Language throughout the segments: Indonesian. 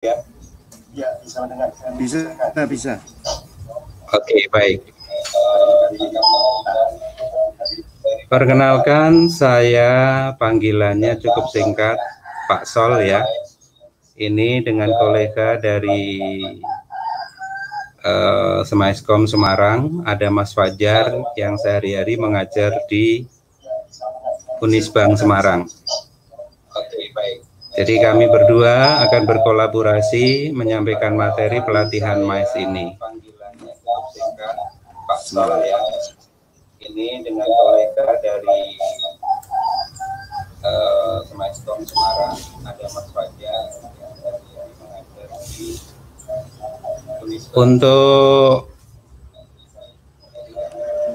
Ya, ya bisa mendengar. Bisa. Oke, baik. Perkenalkan, saya panggilannya cukup singkat, Pak Sol ya. Ini dengan kolega dari Semaiskom Semarang, ada Mas Fajar yang sehari-hari mengajar di Unisbank Semarang. Oke, baik. Jadi kami berdua akan berkolaborasi menyampaikan materi pelatihan MICE ini. Panggilannya cukup singkat, Pak Sol ya. Ini dengan kolega dari Semaiskom Semarang, ada Mas Fajar yang sehari-hari mengajar di Unisbank. Untuk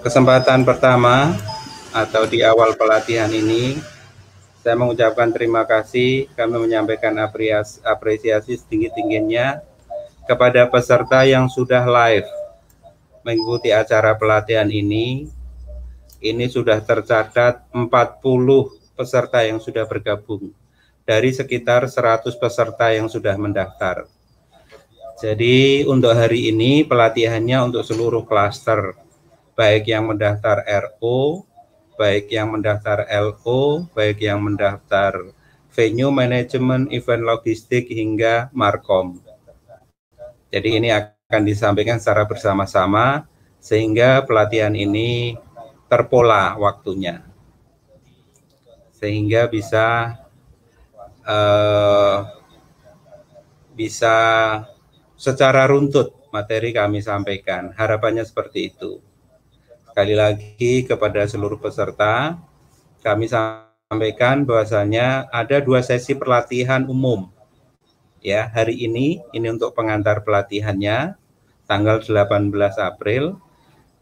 kesempatan pertama atau di awal pelatihan ini, saya mengucapkan terima kasih, kami menyampaikan apresiasi setinggi-tingginya kepada peserta yang sudah live mengikuti acara pelatihan ini. Ini sudah tercatat 40 peserta yang sudah bergabung dari sekitar 100 peserta yang sudah mendaftar. Jadi untuk hari ini pelatihannya untuk seluruh klaster, baik yang mendaftar RO, baik yang mendaftar LO, baik yang mendaftar venue management, event logistik, hingga Markom. Jadi ini akan disampaikan secara bersama-sama, sehingga pelatihan ini terpola waktunya. Sehingga bisa secara runtut materi kami sampaikan. Harapannya seperti itu. Sekali lagi kepada seluruh peserta, kami sampaikan bahwasanya ada 2 sesi pelatihan umum. Ya, hari ini untuk pengantar pelatihannya tanggal 18 April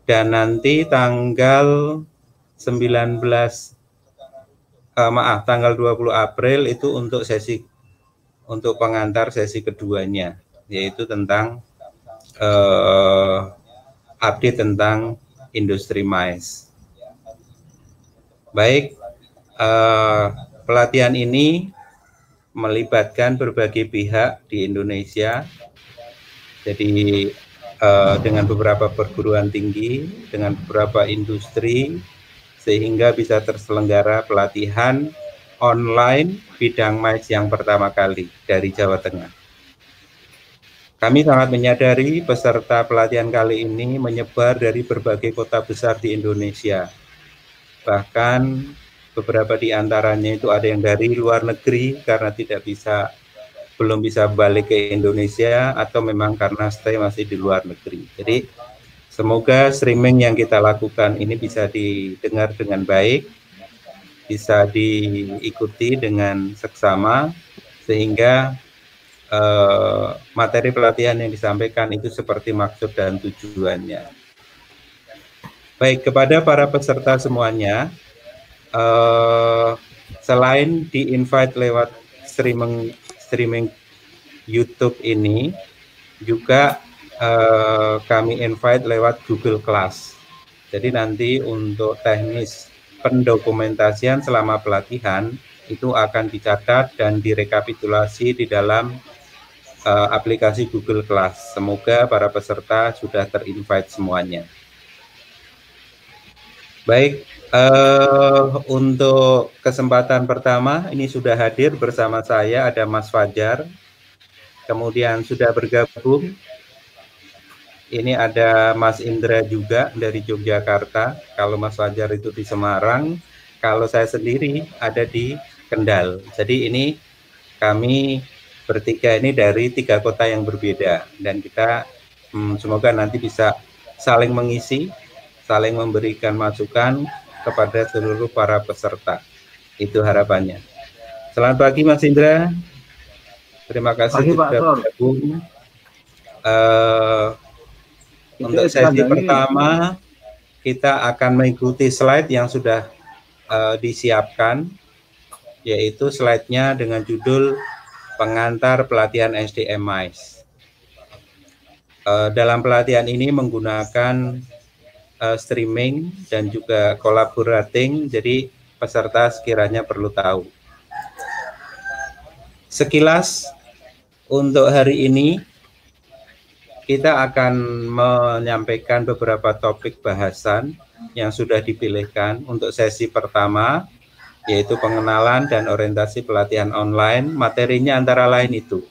dan nanti tanggal 20 April itu untuk pengantar sesi keduanya, yaitu tentang update tentang industri MICE. Baik, pelatihan ini melibatkan berbagai pihak di Indonesia, jadi dengan beberapa perguruan tinggi, dengan beberapa industri, sehingga bisa terselenggara pelatihan online bidang MICE yang pertama kali dari Jawa Tengah. Kami sangat menyadari peserta pelatihan kali ini menyebar dari berbagai kota besar di Indonesia. Bahkan beberapa di antaranya itu ada yang dari luar negeri karena belum bisa balik ke Indonesia atau memang karena stay masih di luar negeri. Jadi semoga streaming yang kita lakukan ini bisa didengar dengan baik, bisa diikuti dengan seksama, sehingga materi pelatihan yang disampaikan itu seperti maksud dan tujuannya. Baik, kepada para peserta semuanya, selain di-invite lewat streaming YouTube ini, juga kami invite lewat Google Class. Jadi nanti untuk teknis pendokumentasian selama pelatihan itu akan dicatat dan direkapitulasi di dalam aplikasi Google Class. Semoga para peserta sudah terinvite semuanya. Baik, untuk kesempatan pertama ini sudah hadir bersama saya ada Mas Fajar, kemudian sudah bergabung. Ini ada Mas Indra juga dari Yogyakarta. Kalau Mas Fajar itu di Semarang, kalau saya sendiri ada di Kendal. Jadi ini kami bertiga ini dari 3 kota yang berbeda, dan kita semoga nanti bisa saling mengisi, saling memberikan masukan kepada seluruh para peserta. Itu harapannya. Selamat pagi Mas Indra. Terima kasih sudah bergabung. Untuk sesi pertama kita akan mengikuti slide yang sudah disiapkan, yaitu slide-nya dengan judul pengantar pelatihan SDM MICE. Dalam pelatihan ini menggunakan streaming dan juga collaborating, jadi peserta sekiranya perlu tahu. Sekilas Untuk hari ini kita akan menyampaikan beberapa topik bahasan yang sudah dipilihkan untuk sesi pertama, yaitu pengenalan dan orientasi pelatihan online. Materinya antara lain itu.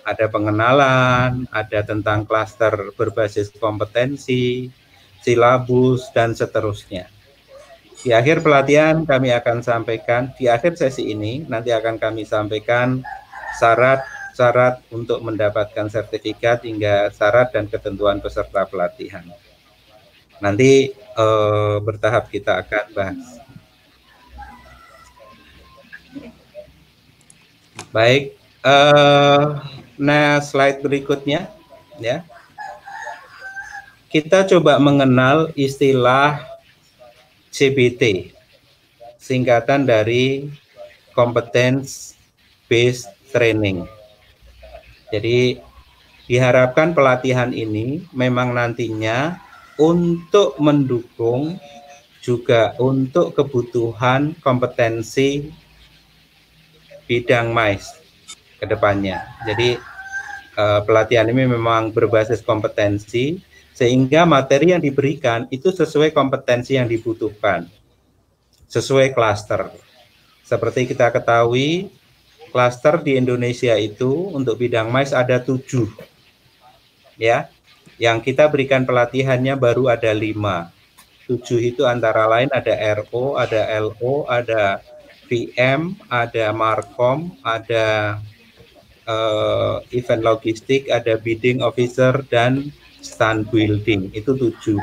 Ada pengenalan, ada tentang klaster berbasis kompetensi, silabus, dan seterusnya. Di akhir pelatihan kami akan sampaikan, di akhir sesi ini nanti akan kami sampaikan syarat untuk mendapatkan sertifikat hingga syarat dan ketentuan peserta pelatihan. Nanti bertahap kita akan bahas. Baik, nah slide berikutnya ya. Kita coba mengenal istilah CBT, singkatan dari Competence Based Training. Jadi diharapkan pelatihan ini memang nantinya untuk mendukung juga untuk kebutuhan kompetensi bidang MICE ke depannya. Jadi pelatihan ini memang berbasis kompetensi sehingga materi yang diberikan itu sesuai kompetensi yang dibutuhkan, sesuai klaster. Seperti kita ketahui, klaster di Indonesia itu untuk bidang MICE ada 7, ya. Yang kita berikan pelatihannya baru ada 5. 7 itu antara lain ada RO, ada LO, ada VM, ada Markom, ada event logistik, ada bidding officer, dan stand building. Itu 7.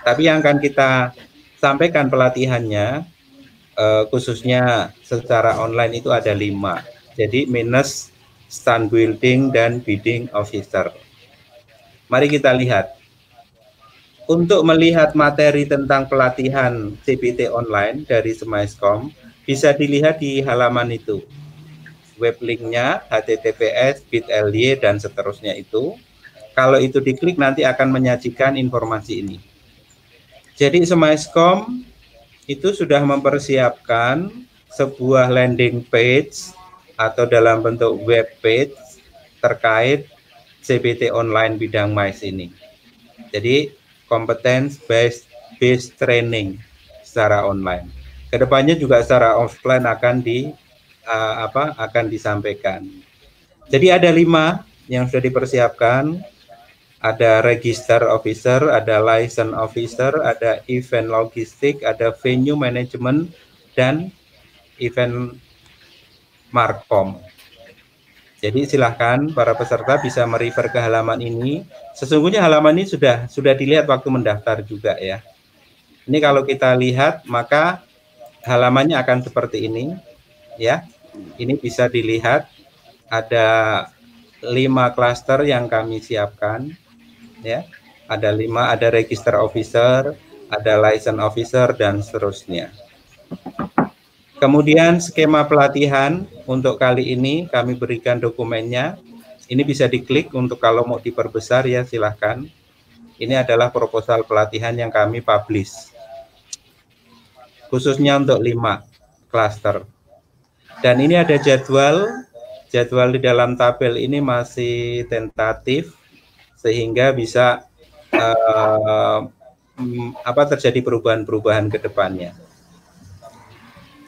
Tapi yang akan kita sampaikan pelatihannya, khususnya secara online itu ada 5. Jadi minus stand building dan bidding officer. Mari kita lihat. Untuk melihat materi tentang pelatihan CBT online dari Semaiskom, bisa dilihat di halaman itu. Web linknya https bit.ly dan seterusnya itu. Kalau itu diklik nanti akan menyajikan informasi ini. Jadi Semaiskom itu sudah mempersiapkan sebuah landing page atau dalam bentuk web page terkait CBT online bidang MICE ini. Jadi competence based training secara online. Kedepannya juga secara offline akan disampaikan. Jadi ada 5 yang sudah dipersiapkan. Ada register officer, ada license officer, ada event logistik, ada venue management, dan event Markom. Jadi silahkan para peserta bisa merefer ke halaman ini. Sesungguhnya halaman ini sudah dilihat waktu mendaftar juga ya. Ini kalau kita lihat maka halamannya akan seperti ini ya. Ini bisa dilihat ada 5 klaster yang kami siapkan ya. Ada 5, ada register officer, ada license officer, dan seterusnya. Kemudian skema pelatihan untuk kali ini kami berikan dokumennya. Ini bisa diklik untuk kalau mau diperbesar ya silahkan. Ini adalah proposal pelatihan yang kami publish. Khususnya untuk 5 klaster. Dan ini ada jadwal di dalam tabel ini masih tentatif sehingga bisa terjadi perubahan-perubahan ke depannya.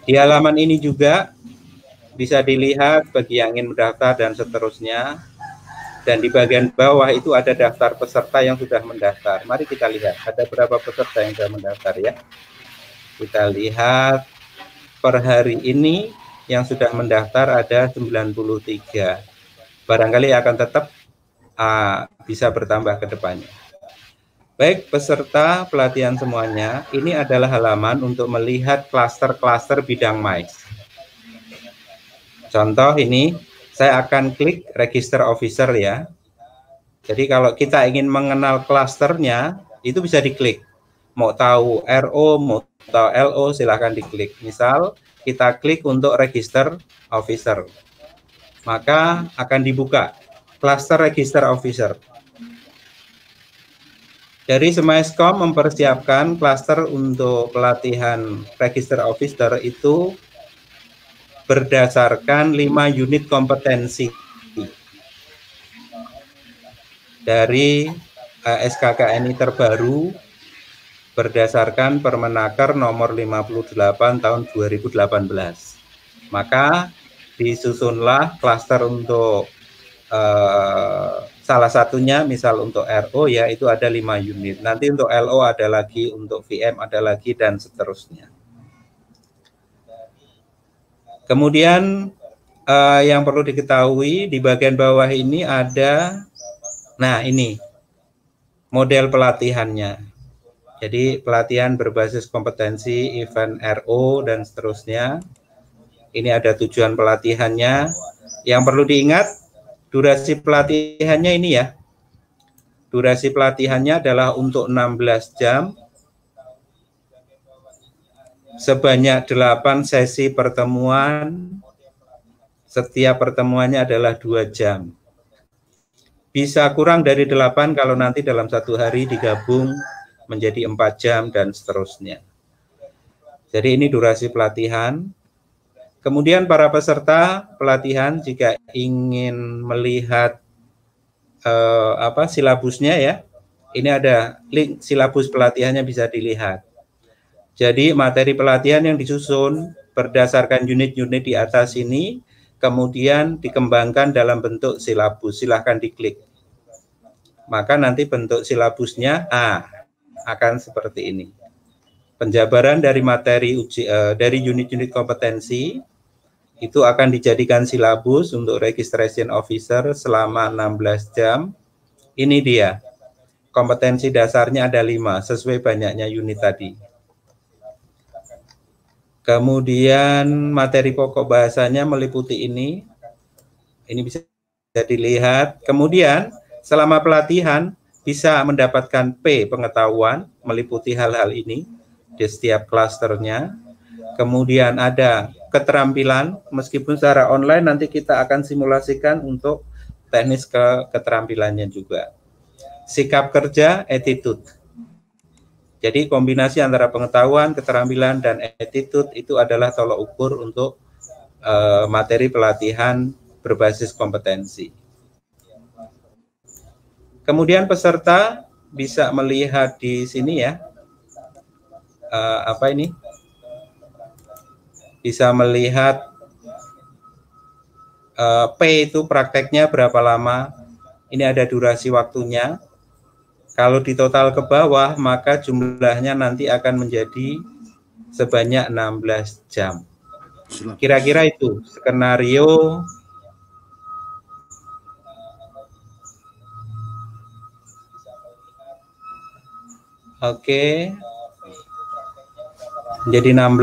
Di halaman ini juga bisa dilihat bagi yang ingin mendaftar dan seterusnya. Dan di bagian bawah itu ada daftar peserta yang sudah mendaftar. Mari kita lihat ada berapa peserta yang sudah mendaftar ya. Kita lihat per hari ini yang sudah mendaftar ada 93. Barangkali akan tetap bisa bertambah ke depannya. Baik peserta pelatihan semuanya, ini adalah halaman untuk melihat klaster-klaster bidang MICE. Contoh ini, saya akan klik register officer ya. Jadi kalau kita ingin mengenal klasternya, itu bisa diklik. Mau tahu RO, mau tahu LO, silahkan diklik. Misal, kita klik untuk register officer. Maka akan dibuka klaster register officer. Dari Semaiskom mempersiapkan klaster untuk pelatihan register officer itu berdasarkan 5 unit kompetensi. dari SKKNI terbaru berdasarkan Permenaker nomor 58 tahun 2018. Maka disusunlah klaster untuk salah satunya misal untuk RO ya itu ada 5 unit. Nanti untuk LO ada lagi, untuk VM ada lagi, dan seterusnya. Kemudian yang perlu diketahui di bagian bawah ini ada, nah ini model pelatihannya. Jadi pelatihan berbasis kompetensi, event RO, dan seterusnya. Ini ada tujuan pelatihannya. Yang perlu diingat, durasi pelatihannya ini ya. Durasi pelatihannya adalah untuk 16 jam, sebanyak 8 sesi pertemuan, setiap pertemuannya adalah 2 jam. Bisa kurang dari 8 kalau nanti dalam satu hari digabung menjadi 4 jam, dan seterusnya. Jadi ini durasi pelatihan. Kemudian para peserta pelatihan jika ingin melihat silabusnya ya, ini ada link silabus pelatihannya bisa dilihat. Jadi materi pelatihan yang disusun berdasarkan unit-unit di atas ini, kemudian dikembangkan dalam bentuk silabus. Silahkan diklik. Maka nanti bentuk silabusnya akan seperti ini. Penjabaran dari materi dari unit-unit kompetensi itu akan dijadikan silabus untuk registration officer selama 16 jam. Ini dia. Kompetensi dasarnya ada 5 sesuai banyaknya unit tadi. Kemudian materi pokok bahasanya meliputi ini. Ini bisa dilihat. Kemudian selama pelatihan bisa mendapatkan P pengetahuan meliputi hal-hal ini di setiap klasternya. Kemudian ada keterampilan, meskipun secara online nanti kita akan simulasikan untuk teknis keterampilannya juga. Sikap kerja, attitude. Jadi kombinasi antara pengetahuan, keterampilan, dan attitude itu adalah tolok ukur untuk materi pelatihan berbasis kompetensi. Kemudian peserta bisa melihat di sini ya, bisa melihat P itu prakteknya berapa lama. Ini ada durasi waktunya. Kalau di total ke bawah, maka jumlahnya nanti akan menjadi sebanyak 16 jam. Kira-kira itu skenario jadi 16.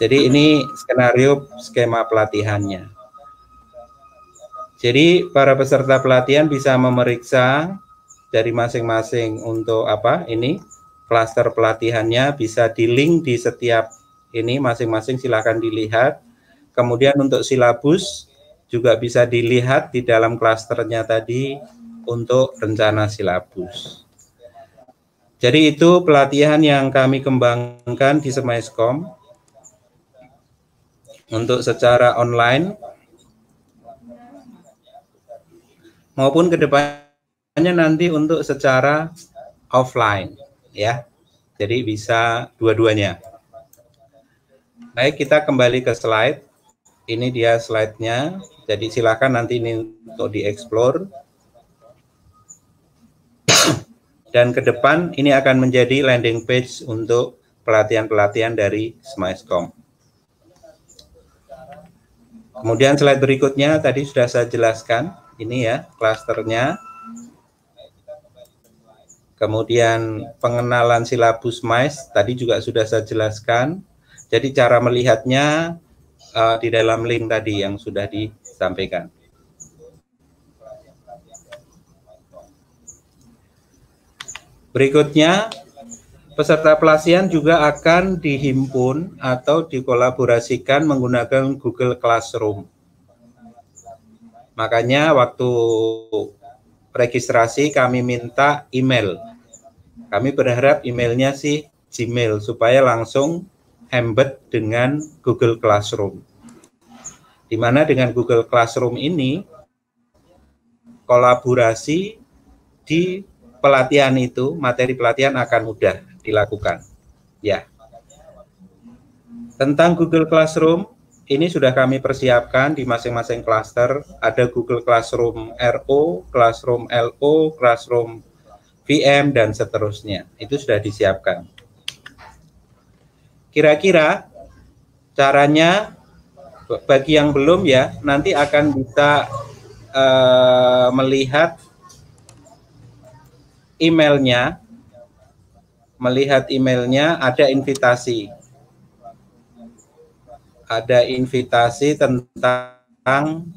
Jadi ini skenario skema pelatihannya. Jadi para peserta pelatihan bisa memeriksa dari masing-masing untuk klaster pelatihannya, bisa di link di setiap ini masing-masing, silakan dilihat. Kemudian untuk silabus juga bisa dilihat di dalam klasternya tadi untuk rencana silabus. Jadi itu pelatihan yang kami kembangkan di Semaiskom untuk secara online maupun kedepannya nanti untuk secara offline ya. Jadi bisa dua-duanya. Baik, kita kembali ke slide. Ini dia slide-nya. Jadi silakan nanti ini untuk dieksplor. Dan ke depan ini akan menjadi landing page untuk pelatihan-pelatihan dari Semaiskom. Kemudian slide berikutnya tadi sudah saya jelaskan, ini ya klasternya. Kemudian pengenalan silabus MAIS tadi juga sudah saya jelaskan. Jadi cara melihatnya di dalam link tadi yang sudah disampaikan. Berikutnya, peserta pelatihan juga akan dihimpun atau dikolaborasikan menggunakan Google Classroom. Makanya waktu registrasi kami minta email. Kami berharap emailnya sih Gmail supaya langsung embed dengan Google Classroom. Di mana dengan Google Classroom ini kolaborasi di pelatihan itu, materi pelatihan akan mudah dilakukan. Ya. Tentang Google Classroom, ini sudah kami persiapkan di masing-masing klaster. Ada Google Classroom RO, Classroom LO, Classroom VM, dan seterusnya. Itu sudah disiapkan. Kira-kira caranya, bagi yang belum ya, nanti akan bisa melihat emailnya. Melihat emailnya, ada invitasi. Ada invitasi tentang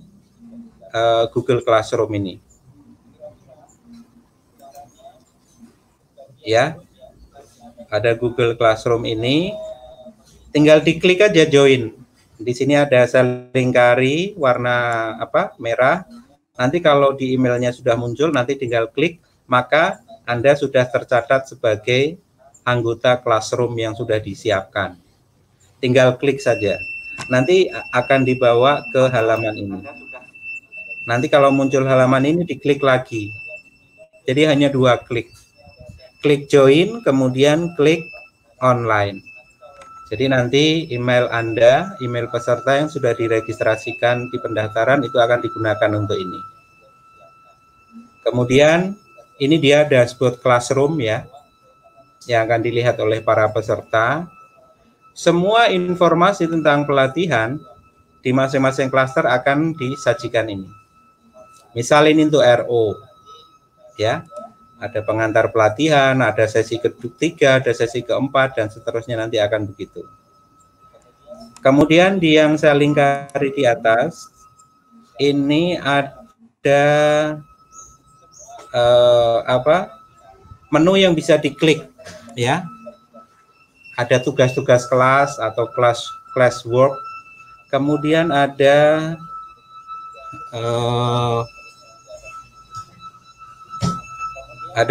Google Classroom ini. Ya, ada Google Classroom ini. Tinggal diklik aja join. Di sini ada sel lingkari warna merah. Nanti kalau di emailnya sudah muncul, nanti tinggal klik, maka Anda sudah tercatat sebagai anggota Classroom yang sudah disiapkan. Tinggal klik saja. Nanti akan dibawa ke halaman ini. Nanti kalau muncul halaman ini, diklik lagi. Jadi hanya 2 klik. Klik join, kemudian klik online. Jadi nanti email Anda, email peserta yang sudah diregistrasikan di pendaftaran itu akan digunakan untuk ini. Kemudian ini dia dashboard Classroom ya, yang akan dilihat oleh para peserta. Semua informasi tentang pelatihan di masing-masing klaster akan disajikan ini. Misal ini untuk RO, ya, ada pengantar pelatihan, ada sesi ketiga, ada sesi keempat, dan seterusnya nanti akan begitu. Kemudian di yang saya lingkari di atas, ini ada menu yang bisa diklik, ya. Ada tugas-tugas kelas atau classwork. Kemudian ada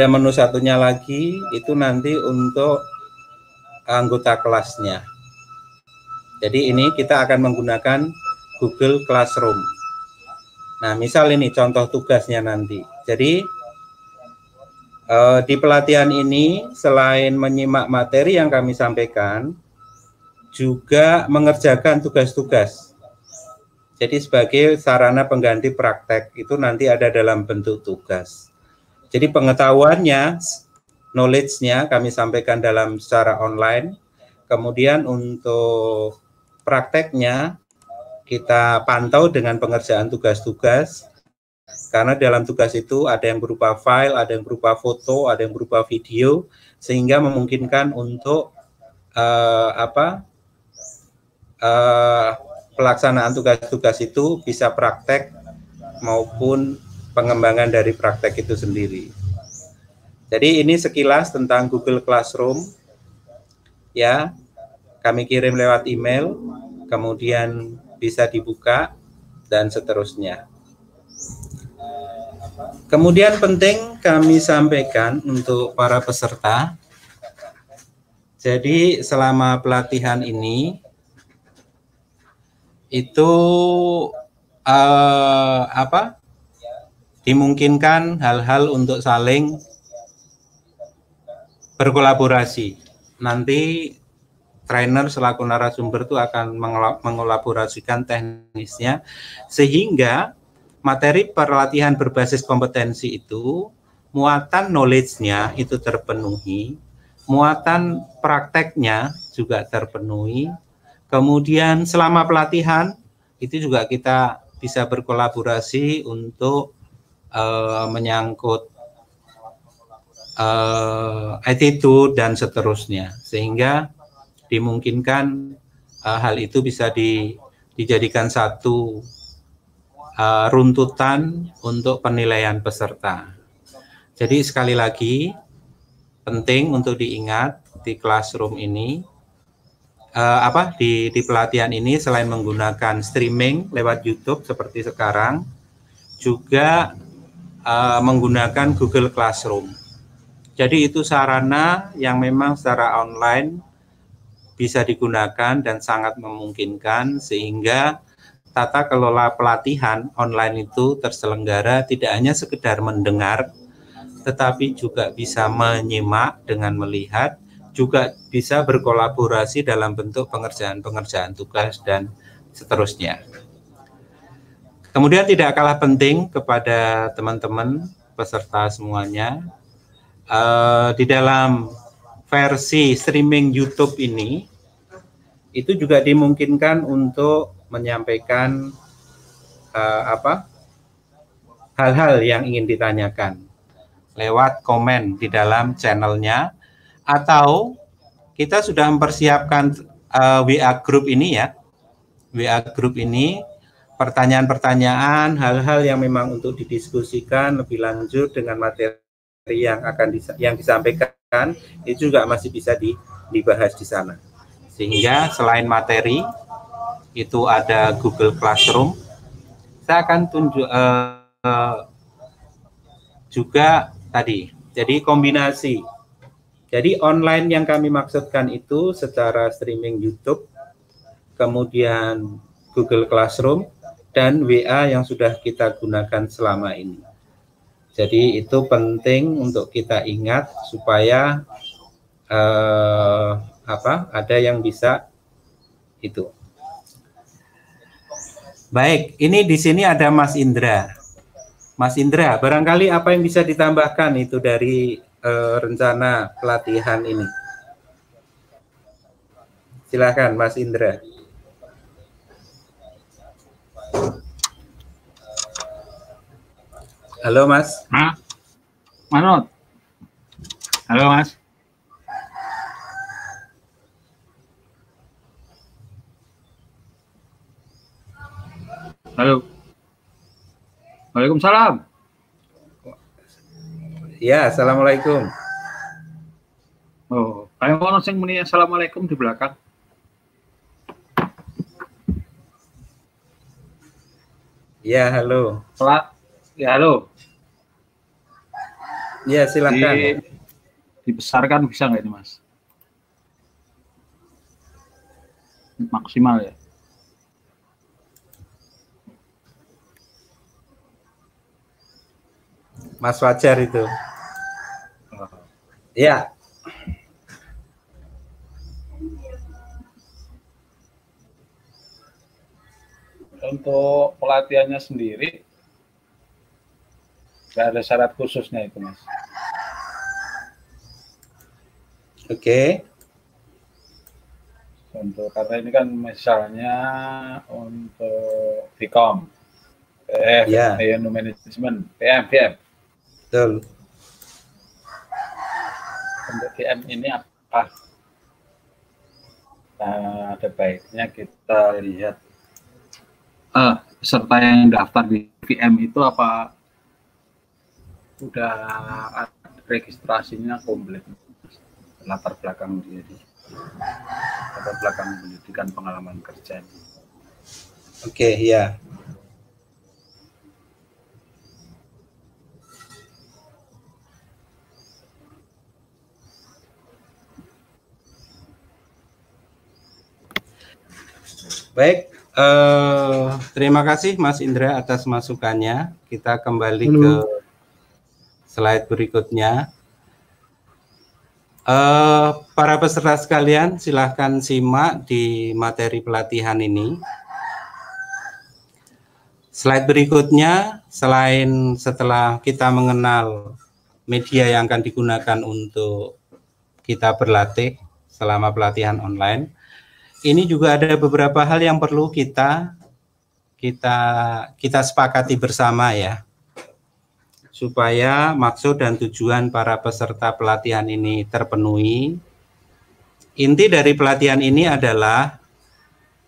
menu satunya lagi, itu nanti untuk anggota kelasnya. Jadi ini kita akan menggunakan Google Classroom. Nah, misal ini contoh tugasnya nanti. Jadi di pelatihan ini selain menyimak materi yang kami sampaikan, juga mengerjakan tugas-tugas. Jadi sebagai sarana pengganti praktek itu nanti ada dalam bentuk tugas. Jadi pengetahuannya, knowledge-nya kami sampaikan dalam secara online. Kemudian untuk prakteknya kita pantau dengan pengerjaan tugas-tugas. Karena dalam tugas itu ada yang berupa file, ada yang berupa foto, ada yang berupa video, sehingga memungkinkan untuk pelaksanaan tugas-tugas itu bisa praktek maupun pengembangan dari praktek itu sendiri. Jadi ini sekilas tentang Google Classroom. Ya, kami kirim lewat email, kemudian bisa dibuka, dan seterusnya. Kemudian penting kami sampaikan untuk para peserta, jadi selama pelatihan ini itu dimungkinkan hal-hal untuk saling berkolaborasi. Nanti trainer selaku narasumber itu akan mengolaborasikan teknisnya, sehingga materi pelatihan berbasis kompetensi itu muatan knowledge-nya itu terpenuhi, muatan prakteknya juga terpenuhi. Kemudian selama pelatihan itu juga kita bisa berkolaborasi untuk menyangkut attitude dan seterusnya, sehingga dimungkinkan hal itu bisa dijadikan satu runtutan untuk penilaian peserta. Jadi sekali lagi penting untuk diingat di Classroom ini, di pelatihan ini selain menggunakan streaming lewat YouTube seperti sekarang, juga menggunakan Google Classroom. Jadi itu sarana yang memang secara online bisa digunakan dan sangat memungkinkan, sehingga tata kelola pelatihan online itu terselenggara tidak hanya sekedar mendengar, tetapi juga bisa menyimak dengan melihat, juga bisa berkolaborasi dalam bentuk pengerjaan-pengerjaan tugas dan seterusnya. Kemudian tidak kalah penting kepada teman-teman peserta semuanya, di dalam versi streaming YouTube ini, itu juga dimungkinkan untuk menyampaikan hal-hal yang ingin ditanyakan lewat komen di dalam channelnya, atau kita sudah mempersiapkan WA group ini ya, WA group ini, pertanyaan-pertanyaan, hal-hal yang memang untuk didiskusikan lebih lanjut dengan materi yang akan yang disampaikan, itu juga masih bisa dibahas di sana. Sehingga selain materi, itu ada Google Classroom. Saya akan tunjuk juga tadi, jadi kombinasi. Jadi online yang kami maksudkan itu secara streaming YouTube, kemudian Google Classroom, dan WA yang sudah kita gunakan selama ini. Jadi itu penting untuk kita ingat supaya ada yang bisa itu. Baik, ini di sini ada Mas Indra. Mas Indra, barangkali apa yang bisa ditambahkan itu dari rencana pelatihan ini? Silakan Mas Indra. Halo Mas. Manut. Halo Mas. Halo. Waalaikumsalam. Ya, assalamualaikum. Oh, kayak ono sing muni assalamualaikum di belakang. Ya, halo. Ya, halo. Ya, silakan. Dibesarkan bisa nggak ini, Mas? Maksimal ya. Mas Fajar itu. Ya. Untuk pelatihannya sendiri, nggak ada syarat khususnya itu, Mas. Oke. Untuk karena ini kan misalnya untuk Vkom, Management, PM. Betul. Untuk VM ini apa? Nah, ada baiknya kita lihat peserta yang daftar di VM itu apa udah registrasinya komplit, latar belakang diri, latar belakang pendidikan, pengalaman kerja. Oke, ya. Baik, terima kasih Mas Indra atas masukannya. Kita kembali ke slide berikutnya. Para peserta sekalian, silahkan simak di materi pelatihan ini. Slide berikutnya, selain setelah kita mengenal media yang akan digunakan untuk kita berlatih selama pelatihan online, ini juga ada beberapa hal yang perlu kita sepakati bersama ya, supaya maksud dan tujuan para peserta pelatihan ini terpenuhi. Inti dari pelatihan ini adalah,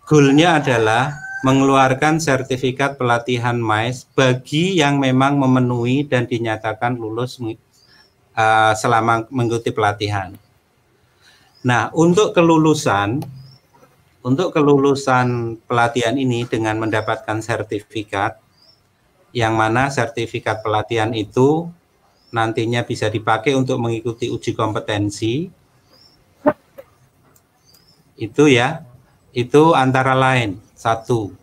goalnya adalah mengeluarkan sertifikat pelatihan MICE bagi yang memang memenuhi dan dinyatakan lulus selama mengikuti pelatihan. Nah, untuk kelulusan pelatihan ini dengan mendapatkan sertifikat, yang mana sertifikat pelatihan itu nantinya bisa dipakai untuk mengikuti uji kompetensi, itu ya, itu antara lain, 1,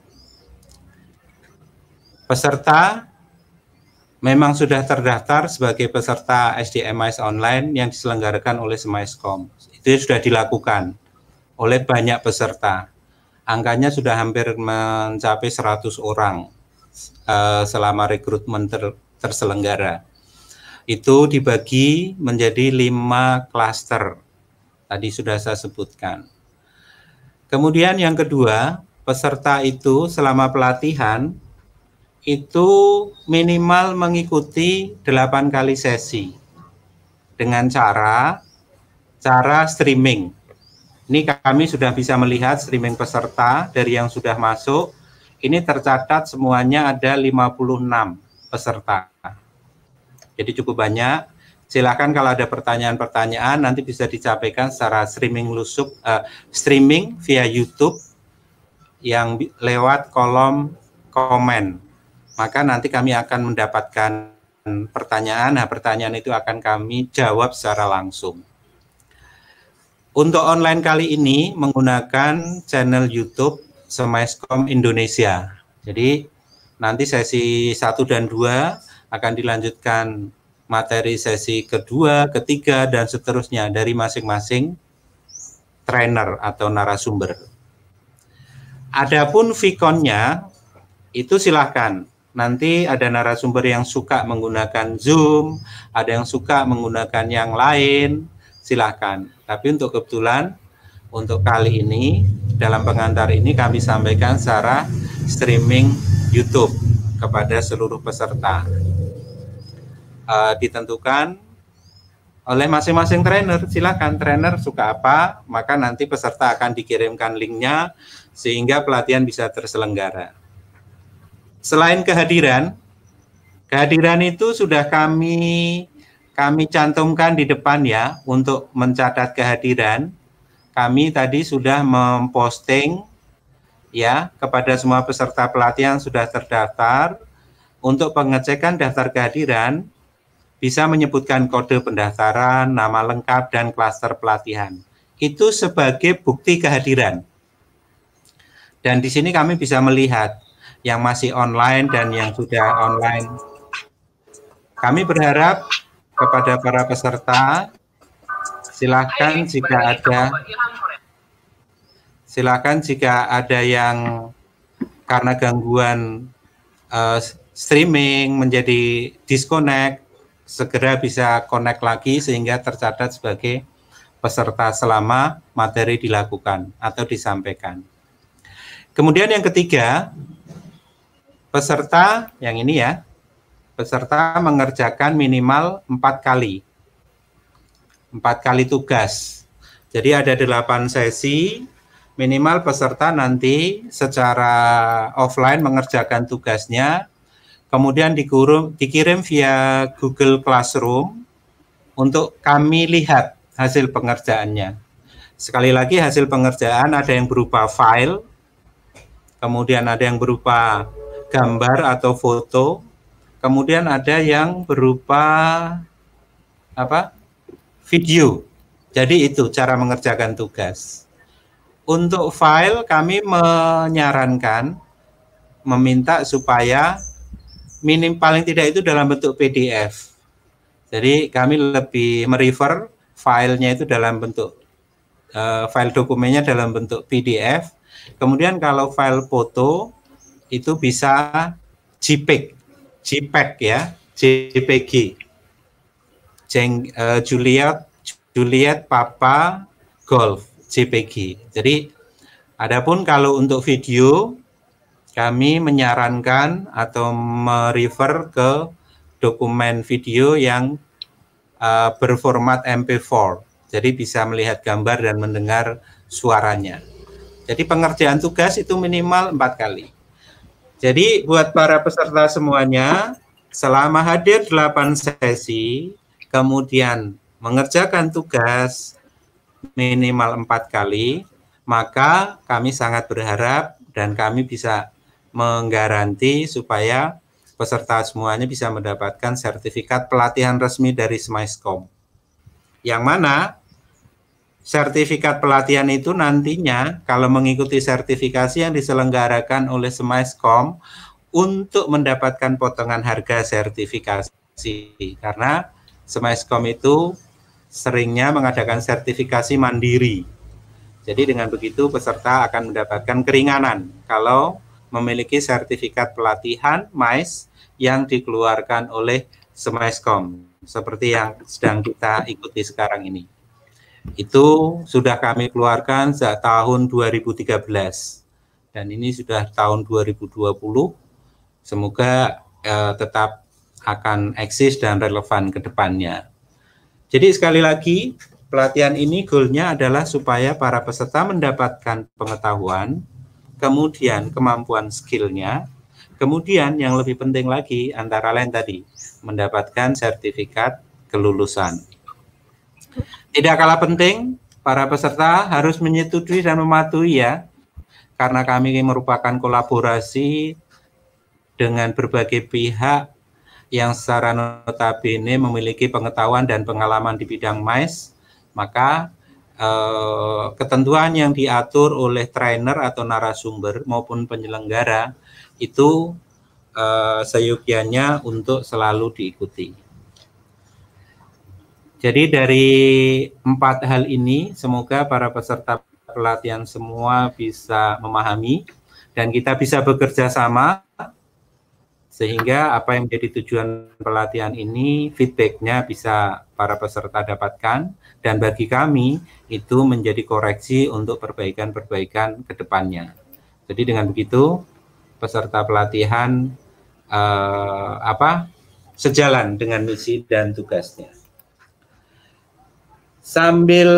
peserta memang sudah terdaftar sebagai peserta SDMIS online yang diselenggarakan oleh Semaiskom. Itu sudah dilakukan oleh banyak peserta. Angkanya sudah hampir mencapai 100 orang selama rekrutmen terselenggara. Itu dibagi menjadi 5 klaster. Tadi sudah saya sebutkan. Kemudian yang kedua, peserta itu selama pelatihan itu minimal mengikuti 8 kali sesi dengan cara streaming. Ini kami sudah bisa melihat streaming peserta dari yang sudah masuk. Ini tercatat semuanya ada 56 peserta. Jadi cukup banyak. Silakan kalau ada pertanyaan-pertanyaan nanti bisa disampaikan secara streaming via YouTube yang lewat kolom komen. Maka nanti kami akan mendapatkan pertanyaan. Nah, pertanyaan itu akan kami jawab secara langsung. Untuk online kali ini menggunakan channel YouTube Semaiskom Indonesia. Jadi nanti sesi 1 dan 2 akan dilanjutkan materi sesi kedua, ketiga, dan seterusnya dari masing-masing trainer atau narasumber. Adapun Vkonnya itu silahkan. Nanti ada narasumber yang suka menggunakan Zoom, ada yang suka menggunakan yang lain, silahkan. Tapi untuk kebetulan, untuk kali ini, dalam pengantar ini kami sampaikan secara streaming YouTube kepada seluruh peserta. Ditentukan oleh masing-masing trainer, silahkan trainer suka apa, maka nanti peserta akan dikirimkan linknya sehingga pelatihan bisa terselenggara. Selain kehadiran itu sudah kami cantumkan di depan ya, untuk mencatat kehadiran. Kami tadi sudah memposting ya kepada semua peserta pelatihan sudah terdaftar. Untuk pengecekan daftar kehadiran bisa menyebutkan kode pendaftaran, nama lengkap, dan klaster pelatihan. Itu sebagai bukti kehadiran. Dan di sini kami bisa melihat yang masih online dan yang sudah online. Kami berharap kepada para peserta, silakan jika ada yang karena gangguan streaming menjadi disconnect, segera bisa connect lagi sehingga tercatat sebagai peserta selama materi dilakukan atau disampaikan. Kemudian yang ketiga, peserta yang ini ya, peserta mengerjakan minimal 4 kali tugas. Jadi ada 8 sesi, minimal peserta nanti secara offline mengerjakan tugasnya, kemudian dikirim via Google Classroom untuk kami lihat hasil pengerjaannya. Sekali lagi hasil pengerjaan ada yang berupa file, kemudian ada yang berupa gambar atau foto, kemudian ada yang berupa video. Jadi itu cara mengerjakan tugas. Untuk file kami menyarankan, meminta supaya paling tidak itu dalam bentuk PDF. Jadi kami lebih merefer filenya itu dalam bentuk file dokumennya dalam bentuk PDF. Kemudian kalau file foto itu bisa JPEG ya, JPG. Juliet Papa Golf JPG. Jadi adapun kalau untuk video kami menyarankan atau merefer ke dokumen video yang berformat MP4. Jadi bisa melihat gambar dan mendengar suaranya. Jadi pengerjaan tugas itu minimal 4 kali. Jadi buat para peserta semuanya, selama hadir 8 sesi, kemudian mengerjakan tugas minimal 4 kali, maka kami sangat berharap dan kami bisa menggaranti supaya peserta semuanya bisa mendapatkan sertifikat pelatihan resmi dari Semaiskom. Yang mana sertifikat pelatihan itu nantinya kalau mengikuti sertifikasi yang diselenggarakan oleh Semaiskom untuk mendapatkan potongan harga sertifikasi, karena Smashcom itu seringnya mengadakan sertifikasi mandiri. Jadi dengan begitu peserta akan mendapatkan keringanan kalau memiliki sertifikat pelatihan MICE yang dikeluarkan oleh Smashcom, seperti yang sedang kita ikuti sekarang ini. Itu sudah kami keluarkan sejak tahun 2013 dan ini sudah tahun 2020. Semoga tetap akan eksis dan relevan ke depannya. Jadi sekali lagi, pelatihan ini goalnya adalah supaya para peserta mendapatkan pengetahuan, kemudian kemampuan skillnya, kemudian yang lebih penting lagi antara lain tadi, mendapatkan sertifikat kelulusan. Tidak kalah penting, para peserta harus menyetujui dan mematuhi ya, karena kami merupakan kolaborasi dengan berbagai pihak yang secara notabene memiliki pengetahuan dan pengalaman di bidang MICE, maka ketentuan yang diatur oleh trainer atau narasumber maupun penyelenggara itu seyogyanya untuk selalu diikuti. Jadi dari 4 hal ini, semoga para peserta pelatihan semua bisa memahami dan kita bisa bekerja sama sehingga apa yang menjadi tujuan pelatihan ini, feedback-nya bisa para peserta dapatkan, dan bagi kami itu menjadi koreksi untuk perbaikan-perbaikan ke depannya. Jadi dengan begitu, peserta pelatihan sejalan dengan misi dan tugasnya. Sambil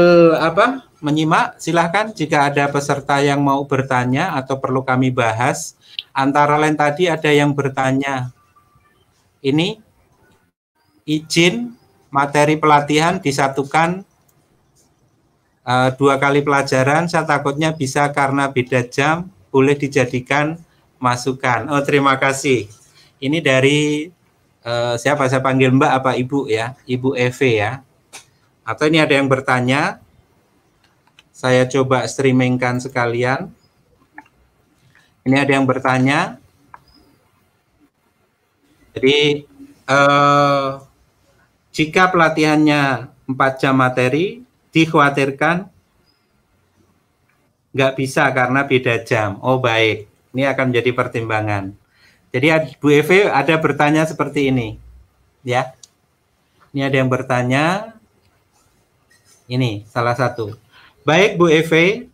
menyimak, silahkan jika ada peserta yang mau bertanya atau perlu kami bahas. Antara lain tadi ada yang bertanya, ini izin materi pelatihan disatukan 2 kali pelajaran, saya takutnya bisa karena beda jam, boleh dijadikan masukan. Oh, terima kasih. Ini dari siapa saya panggil Mbak apa Ibu ya, Ibu Eve ya. Atau ini ada yang bertanya, saya coba streamingkan sekalian. Ini ada yang bertanya. Jadi jika pelatihannya 4 jam materi, dikhawatirkan nggak bisa karena beda jam. Oh baik, ini akan menjadi pertimbangan. Jadi Bu Eve ada bertanya seperti ini, ya. Ini ada yang bertanya. Ini salah satu. Baik Bu Eve.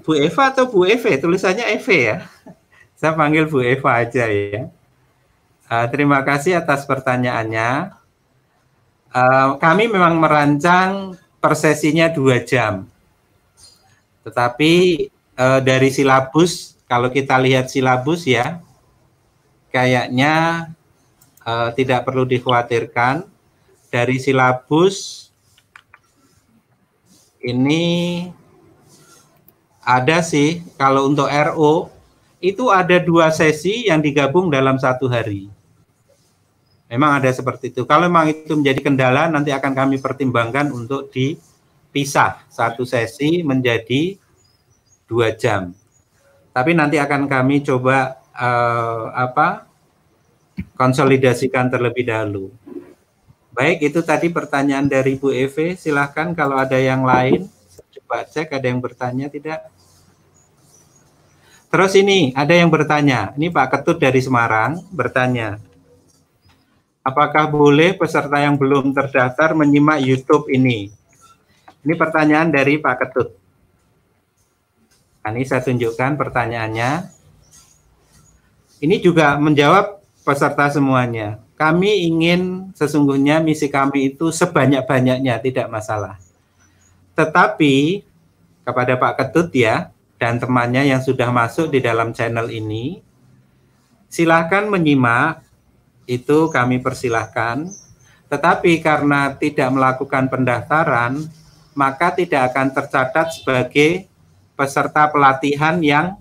Bu Eva atau Bu Eve? Tulisannya Eve ya. Saya panggil Bu Eva aja ya. Terima kasih atas pertanyaannya. Kami memang merancang per sesinya 2 jam. Tetapi dari silabus, kalau kita lihat silabus ya, kayaknya tidak perlu dikhawatirkan. Dari silabus ini ada sih, kalau untuk RO, itu ada 2 sesi yang digabung dalam 1 hari. Memang ada seperti itu. Kalau memang itu menjadi kendala, nanti akan kami pertimbangkan untuk dipisah 1 sesi menjadi 2 jam. Tapi nanti akan kami coba konsolidasikan terlebih dahulu. Baik, itu tadi pertanyaan dari Bu Eve. Silahkan kalau ada yang lain. Coba cek ada yang bertanya tidak. Terus ini ada yang bertanya. Ini Pak Ketut dari Semarang bertanya. Apakah boleh peserta yang belum terdaftar menyimak YouTube ini? Ini pertanyaan dari Pak Ketut. Nah, ini saya tunjukkan pertanyaannya. Ini juga menjawab peserta semuanya. Kami ingin sesungguhnya misi kami itu sebanyak-banyaknya, tidak masalah. Tetapi kepada Pak Ketut ya, dan temannya yang sudah masuk di dalam channel ini, silakan menyimak, itu kami persilahkan. Tetapi karena tidak melakukan pendaftaran, maka tidak akan tercatat sebagai peserta pelatihan yang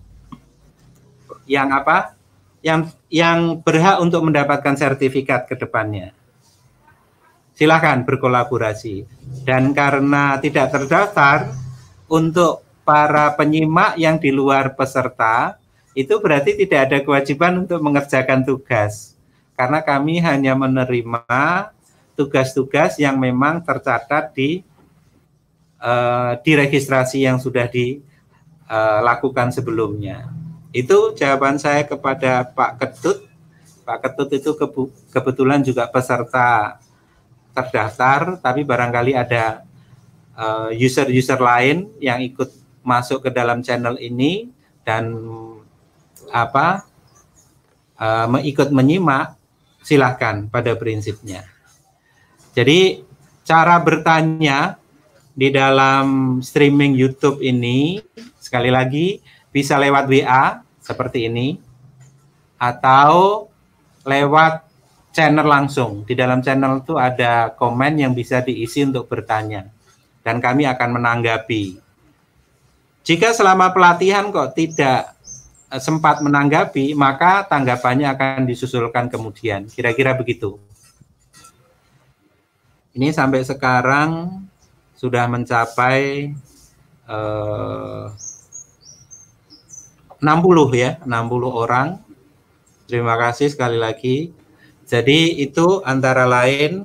berhak untuk mendapatkan sertifikat ke depannya. Silakan berkolaborasi. Dan karena tidak terdaftar, untuk para penyimak yang di luar peserta, itu berarti tidak ada kewajiban untuk mengerjakan tugas. Karena kami hanya menerima tugas-tugas yang memang tercatat di registrasi yang sudah dilakukan sebelumnya. Itu jawaban saya kepada Pak Ketut. Pak Ketut itu kebetulan juga peserta terdaftar, tapi barangkali ada user-user lain yang ikut masuk ke dalam channel ini dan ikut menyimak, silahkan pada prinsipnya. Jadi cara bertanya di dalam streaming YouTube ini, sekali lagi, bisa lewat WA seperti ini, atau lewat channel langsung. Di dalam channel itu ada komen yang bisa diisi untuk bertanya, dan kami akan menanggapi. Jika selama pelatihan kok tidak sempat menanggapi, maka tanggapannya akan disusulkan kemudian. Kira-kira begitu. Ini sampai sekarang sudah mencapai 60 ya, 60 orang. Terima kasih sekali lagi. Jadi itu antara lain,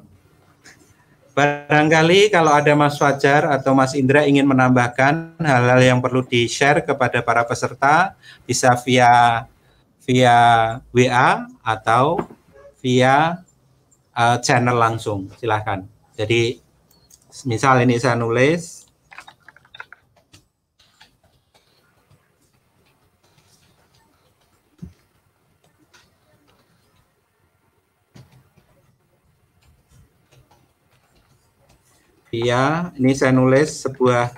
barangkali kalau ada Mas Fajar atau Mas Indra ingin menambahkan hal-hal yang perlu di-share kepada para peserta, bisa via WA atau via channel langsung, silahkan. Jadi misal ini saya nulis, ini saya nulis sebuah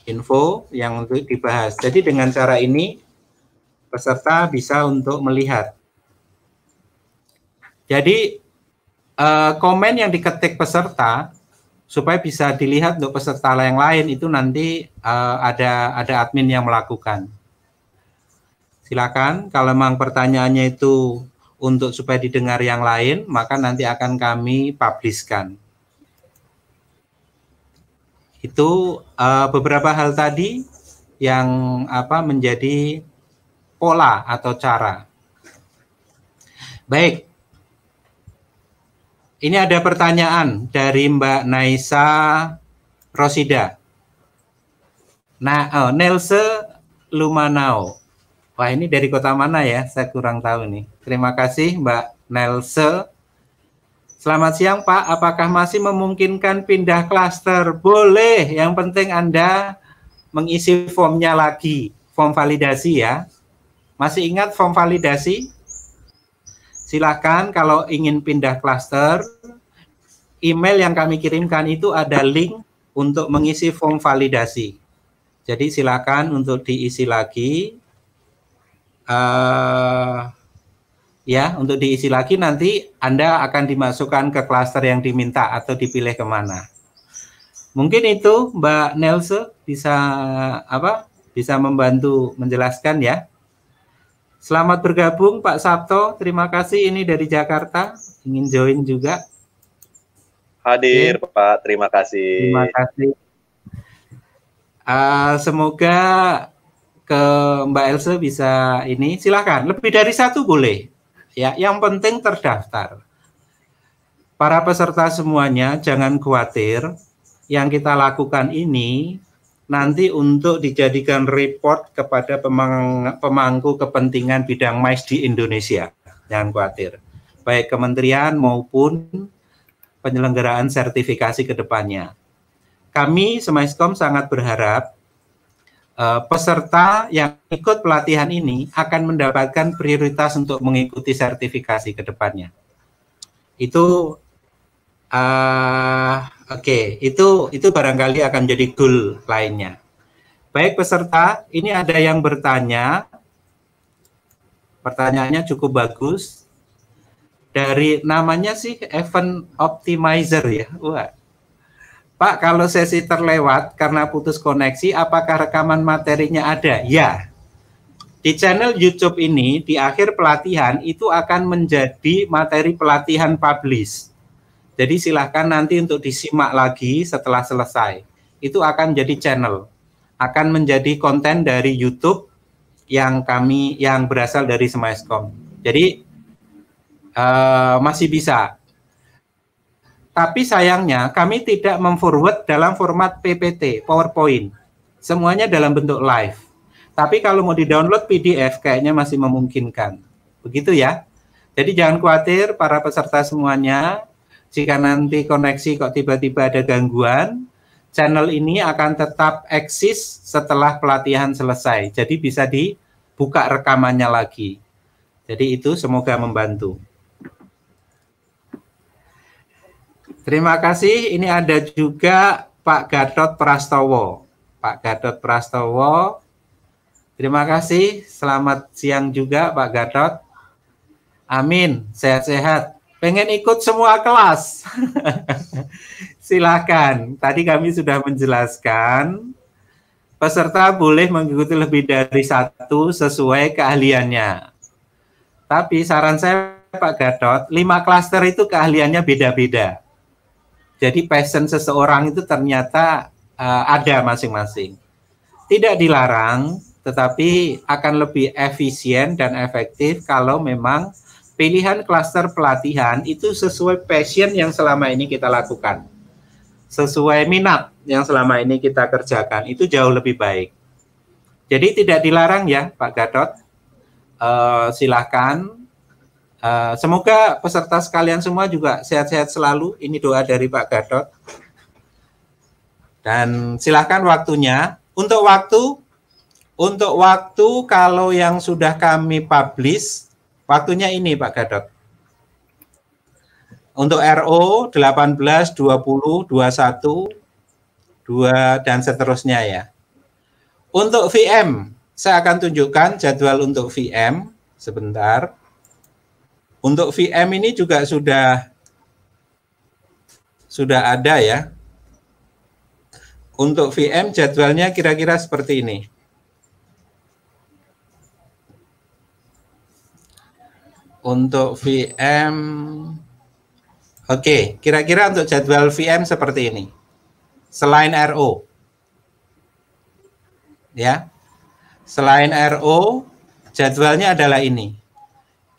info yang untuk dibahas. Jadi dengan cara ini peserta bisa untuk melihat. Jadi komen yang diketik peserta supaya bisa dilihat untuk peserta yang lain itu nanti ada admin yang melakukan. Silakan kalau memang pertanyaannya itu untuk supaya didengar yang lain, maka nanti akan kami publishkan. Itu beberapa hal tadi yang menjadi pola atau cara. Baik. Ini ada pertanyaan dari Mbak Naisa Rosida. Nah, Nelse Lumanao. Wah, ini dari kota mana ya? Saya kurang tahu nih. Terima kasih Mbak Nelse. Selamat siang Pak, apakah masih memungkinkan pindah klaster? Boleh, yang penting Anda mengisi formnya lagi, form validasi ya. Masih ingat form validasi? Silakan kalau ingin pindah klaster, email yang kami kirimkan itu ada link untuk mengisi form validasi. Jadi silakan untuk diisi lagi. Untuk diisi lagi nanti Anda akan dimasukkan ke klaster yang diminta atau dipilih kemana. Mungkin itu Mbak Nelse bisa membantu menjelaskan ya. Selamat bergabung Pak Sabto, terima kasih ini dari Jakarta, ingin join juga. Hadir Pak, terima kasih. Terima kasih. Semoga ke Mbak Else bisa ini, silakan lebih dari satu boleh. Ya, yang penting terdaftar. Para peserta semuanya jangan khawatir. Yang kita lakukan ini nanti untuk dijadikan report kepada pemangku kepentingan bidang MICE di Indonesia. Jangan khawatir. Baik kementerian maupun penyelenggaraan sertifikasi ke depannya. Kami Semaiskom sangat berharap peserta yang ikut pelatihan ini akan mendapatkan prioritas untuk mengikuti sertifikasi ke depannya. Itu itu barangkali akan jadi goal lainnya. Baik peserta, ini ada yang bertanya. Pertanyaannya cukup bagus. Dari namanya sih Event Optimizer ya. Wah. Pak, kalau sesi terlewat karena putus koneksi, apakah rekaman materinya ada? Ya. Di channel YouTube ini, di akhir pelatihan, itu akan menjadi materi pelatihan publish. Jadi silahkan nanti untuk disimak lagi setelah selesai. Itu akan jadi channel. Akan menjadi konten dari YouTube yang berasal dari Smashcom. Jadi masih bisa. Tapi sayangnya kami tidak memforward dalam format PPT, PowerPoint. Semuanya dalam bentuk live. Tapi kalau mau di-download PDF kayaknya masih memungkinkan. Begitu ya. Jadi jangan khawatir para peserta semuanya. Jika nanti koneksi kok tiba-tiba ada gangguan, channel ini akan tetap eksis setelah pelatihan selesai. Jadi bisa dibuka rekamannya lagi. Jadi itu semoga membantu. Terima kasih. Ini ada juga Pak Gatot Prastowo. Pak Gatot Prastowo. Terima kasih. Selamat siang juga Pak Gatot. Amin. Sehat-sehat. Pengen ikut semua kelas. Silakan. Tadi kami sudah menjelaskan. Peserta boleh mengikuti lebih dari satu sesuai keahliannya. Tapi saran saya Pak Gatot, 5 klaster itu keahliannya beda-beda. Jadi passion seseorang itu ternyata ada masing-masing. Tidak dilarang, tetapi akan lebih efisien dan efektif kalau memang pilihan klaster pelatihan itu sesuai passion yang selama ini kita lakukan. Sesuai minat yang selama ini kita kerjakan, itu jauh lebih baik. Jadi tidak dilarang ya Pak Gatot, silahkan. Semoga peserta sekalian semua juga sehat-sehat selalu. Ini doa dari Pak Gatot. Dan silakan waktunya. Untuk waktu kalau yang sudah kami publish, waktunya ini Pak Gatot. Untuk RO 18, 20, 21, 2 dan seterusnya ya. Untuk VM, saya akan tunjukkan jadwal untuk VM sebentar. Untuk VM ini juga sudah ada ya. Untuk VM jadwalnya kira-kira seperti ini. Untuk VM, oke, kira-kira untuk jadwal VM seperti ini. Selain RO. Ya. Selain RO, jadwalnya adalah ini.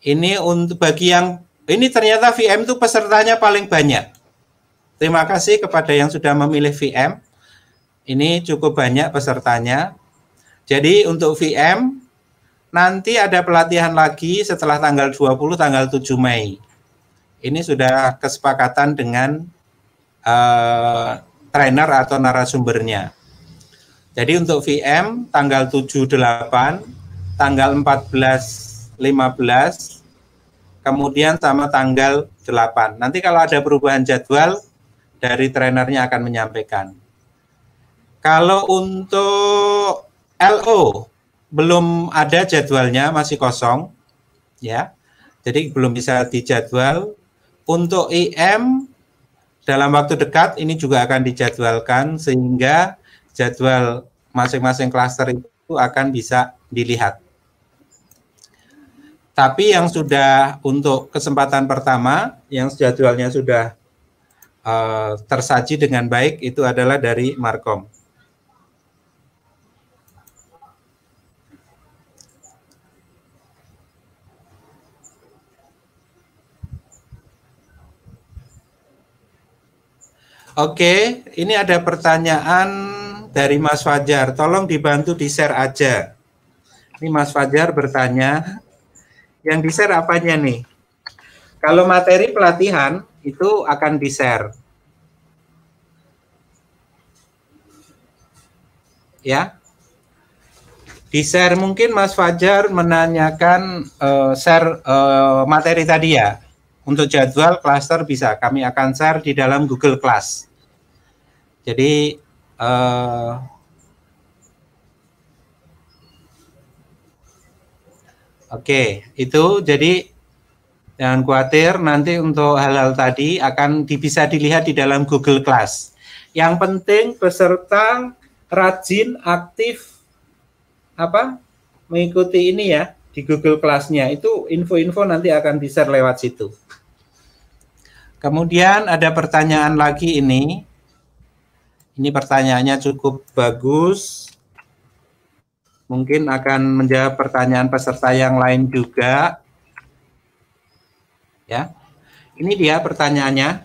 Ini untuk bagi yang ini ternyata VM itu pesertanya paling banyak. Terima kasih kepada yang sudah memilih VM. Ini cukup banyak pesertanya. Jadi untuk VM nanti ada pelatihan lagi setelah tanggal 20 tanggal 7 Mei. Ini sudah kesepakatan dengan trainer atau narasumbernya. Jadi untuk VM tanggal 7-8, tanggal 14-15, kemudian sama tanggal 8. Nanti kalau ada perubahan jadwal, dari trainernya akan menyampaikan. Kalau untuk LO, belum ada jadwalnya, masih kosong. Ya, jadi belum bisa dijadwal. Untuk IM, dalam waktu dekat, ini juga akan dijadwalkan, sehingga jadwal masing-masing klaster itu akan bisa dilihat. Tapi yang sudah untuk kesempatan pertama, yang jadwalnya sudah tersaji dengan baik, itu adalah dari Markom. Oke, ini ada pertanyaan dari Mas Fajar. Tolong dibantu di-share aja. Ini Mas Fajar bertanya, yang di-share apanya nih? Kalau materi pelatihan itu akan di-share. Ya. Di-share mungkin Mas Fajar menanyakan share materi tadi ya. Untuk jadwal klaster bisa kami akan share di dalam Google Class. Jadi oke, itu jadi jangan khawatir, nanti untuk hal-hal tadi akan bisa dilihat di dalam Google Class. Yang penting peserta rajin, aktif, mengikuti ini ya di Google Class-nya. Itu info-info nanti akan di-share lewat situ. Kemudian ada pertanyaan lagi ini. Ini pertanyaannya cukup bagus. mungkin akan menjawab pertanyaan peserta yang lain juga. Ya, ini dia pertanyaannya.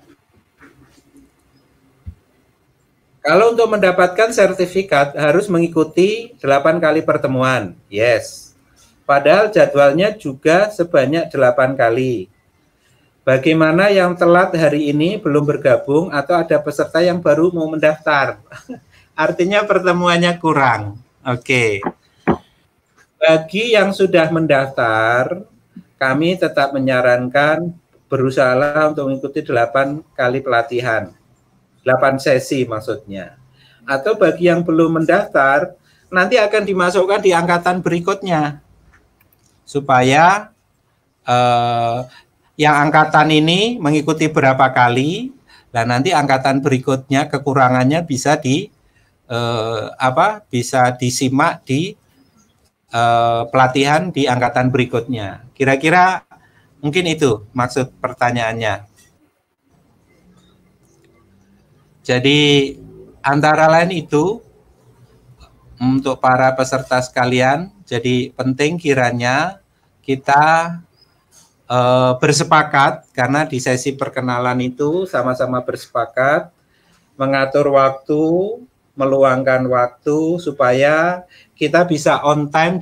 Kalau untuk mendapatkan sertifikat harus mengikuti 8 kali pertemuan. Yes. Padahal jadwalnya juga sebanyak 8 kali. Bagaimana yang telat hari ini belum bergabung atau ada peserta yang baru mau mendaftar? Artinya pertemuannya kurang. Oke. Bagi yang sudah mendaftar, kami tetap menyarankan berusaha untuk mengikuti 8 kali pelatihan. 8 sesi maksudnya. Atau bagi yang belum mendaftar, nanti akan dimasukkan di angkatan berikutnya. Supaya yang angkatan ini mengikuti berapa kali, dan nanti angkatan berikutnya kekurangannya bisa bisa disimak di pelatihan di angkatan berikutnya. Kira-kira mungkin itu maksud pertanyaannya. Jadi antara lain itu untuk para peserta sekalian, jadi penting kiranya kita bersepakat, karena di sesi perkenalan itu sama-sama bersepakat mengatur waktu, meluangkan waktu supaya kita bisa on time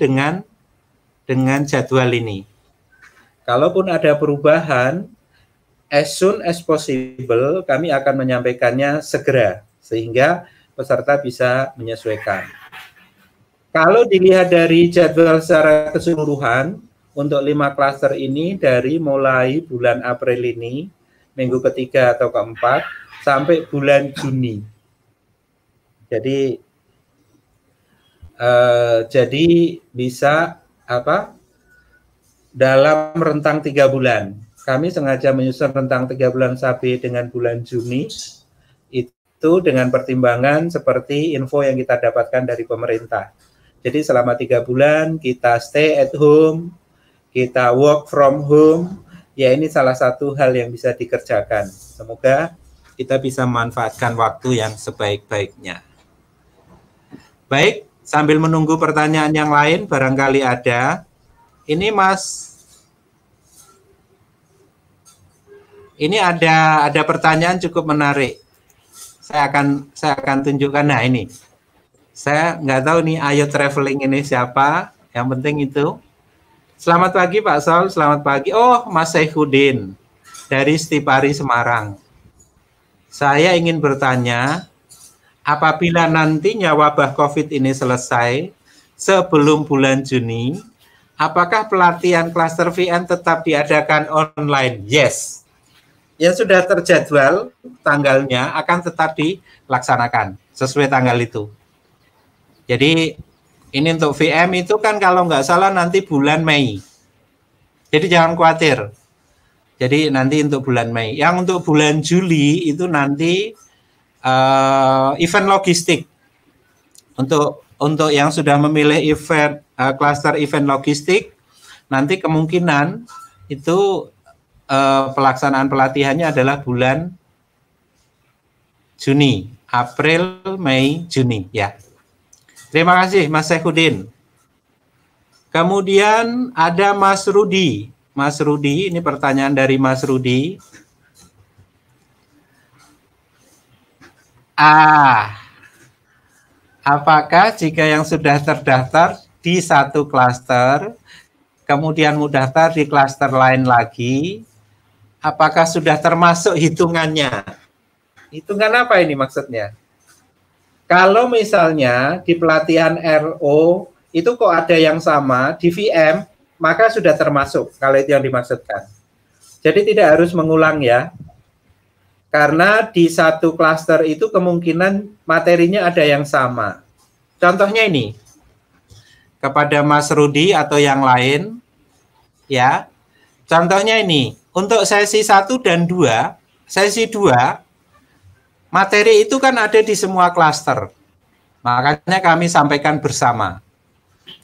dengan jadwal ini. Kalaupun ada perubahan, as soon as possible kami akan menyampaikannya segera sehingga peserta bisa menyesuaikan. Kalau dilihat dari jadwal secara keseluruhan untuk 5 klaster ini dari mulai bulan April ini, minggu ketiga atau keempat sampai bulan Juni. Jadi bisa dalam rentang 3 bulan. Kami sengaja menyusun rentang 3 bulan sampai dengan bulan Juni itu dengan pertimbangan seperti info yang kita dapatkan dari pemerintah. Jadi selama 3 bulan kita stay at home, kita work from home, ya ini salah satu hal yang bisa dikerjakan. Semoga kita bisa memanfaatkan waktu yang sebaik-baiknya. Baik, sambil menunggu pertanyaan yang lain, barangkali ada. Ini Mas, ini ada pertanyaan cukup menarik. Saya akan tunjukkan. Nah ini, saya nggak tahu nih Ayo Traveling ini siapa. Yang penting itu. Selamat pagi Pak Sol, selamat pagi. Oh, Mas Saifuddin dari Stipari Semarang. Saya ingin bertanya, apabila nantinya wabah COVID ini selesai sebelum bulan Juni, apakah pelatihan klaster VN tetap diadakan online? Yes. Yang sudah terjadwal tanggalnya akan tetap dilaksanakan sesuai tanggal itu. Jadi ini untuk VM itu kan kalau nggak salah nanti bulan Mei. Jadi jangan khawatir. Jadi nanti untuk bulan Mei. Yang untuk bulan Juli itu nanti event logistik. Untuk yang sudah memilih event cluster event logistik, nanti kemungkinan itu pelaksanaan pelatihannya adalah bulan Juni, April, Mei, Juni ya. Terima kasih Mas Saifuddin. Kemudian ada Mas Rudi. Mas Rudi, ini pertanyaan dari Mas Rudi. Apakah jika yang sudah terdaftar di satu klaster, kemudian mau daftar di klaster lain lagi, apakah sudah termasuk hitungannya? Hitungan apa ini maksudnya? Kalau misalnya di pelatihan RO, itu kok ada yang sama, di VM, maka sudah termasuk, kalau itu yang dimaksudkan. Jadi tidak harus mengulang ya. Karena di satu klaster itu kemungkinan materinya ada yang sama. Contohnya ini, kepada Mas Rudi atau yang lain, ya. Contohnya ini, untuk sesi 1 dan 2, sesi 2, materi itu kan ada di semua klaster. Makanya kami sampaikan bersama.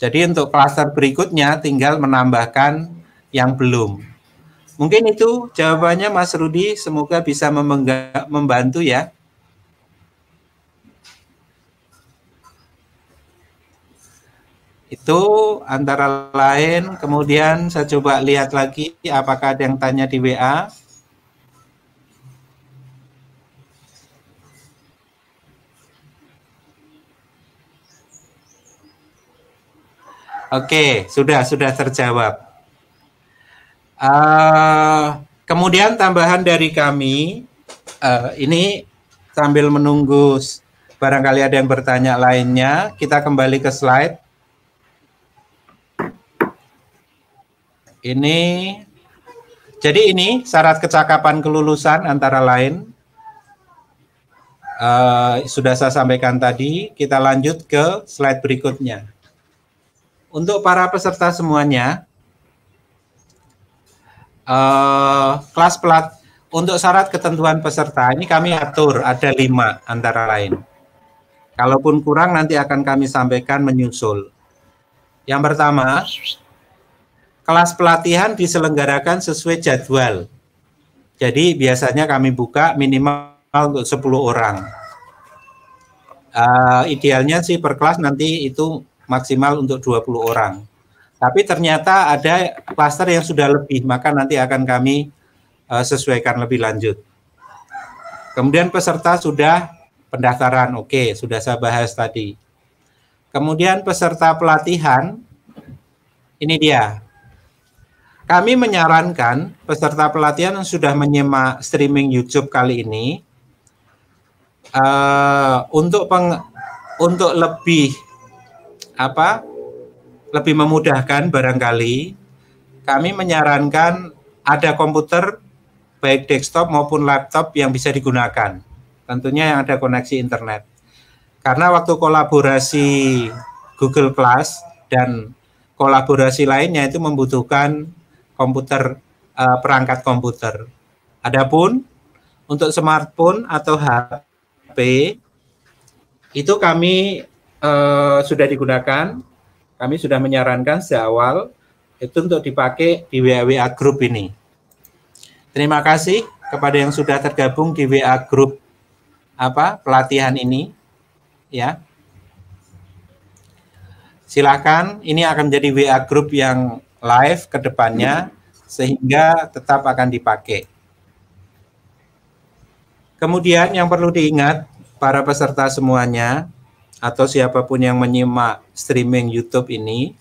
Jadi untuk klaster berikutnya tinggal menambahkan yang belum. Mungkin itu jawabannya Mas Rudi, semoga bisa membantu ya. Itu antara lain, kemudian saya coba lihat lagi apakah ada yang tanya di WA. Oke, sudah terjawab. Kemudian tambahan dari kami, ini sambil menunggu barangkali ada yang bertanya lainnya, kita kembali ke slide. Jadi ini syarat kecakapan kelulusan antara lain. Sudah saya sampaikan tadi, kita lanjut ke slide berikutnya. Untuk para peserta semuanya, untuk syarat ketentuan peserta ini kami atur ada 5 antara lain. Kalaupun kurang nanti akan kami sampaikan menyusul. Yang pertama, kelas pelatihan diselenggarakan sesuai jadwal. Jadi biasanya kami buka minimal untuk 10 orang. Idealnya sih per kelas nanti itu maksimal untuk 20 orang. Tapi ternyata ada klaster yang sudah lebih, maka nanti akan kami sesuaikan lebih lanjut. Kemudian peserta sudah pendaftaran, oke, sudah saya bahas tadi. Kemudian peserta pelatihan, ini dia. Kami menyarankan peserta pelatihan yang sudah menyimak streaming YouTube kali ini, untuk lebih memudahkan barangkali, kami menyarankan ada komputer baik desktop maupun laptop yang bisa digunakan. Tentunya yang ada koneksi internet. Karena waktu kolaborasi Google Class dan kolaborasi lainnya itu membutuhkan komputer, perangkat komputer. Adapun untuk smartphone atau HP itu kami sudah digunakan. Kami sudah menyarankan sejak awal itu untuk dipakai di WA Group ini. Terima kasih kepada yang sudah tergabung di WA Group pelatihan ini, ya. Silakan, ini akan menjadi WA Group yang live ke depannya sehingga tetap akan dipakai. Kemudian yang perlu diingat para peserta semuanya, atau siapapun yang menyimak streaming YouTube ini,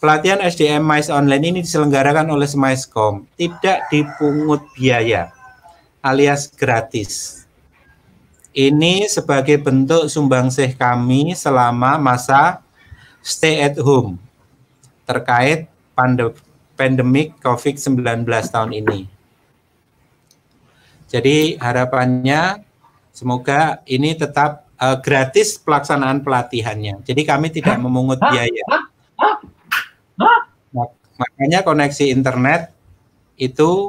pelatihan SDM MICE Online ini diselenggarakan oleh SMICEcom, tidak dipungut biaya, alias gratis. Ini sebagai bentuk sumbangsih kami selama masa stay at home terkait pandemik COVID-19 tahun ini. Jadi harapannya semoga ini tetap gratis pelaksanaan pelatihannya. Jadi kami tidak memungut biaya. Makanya koneksi internet itu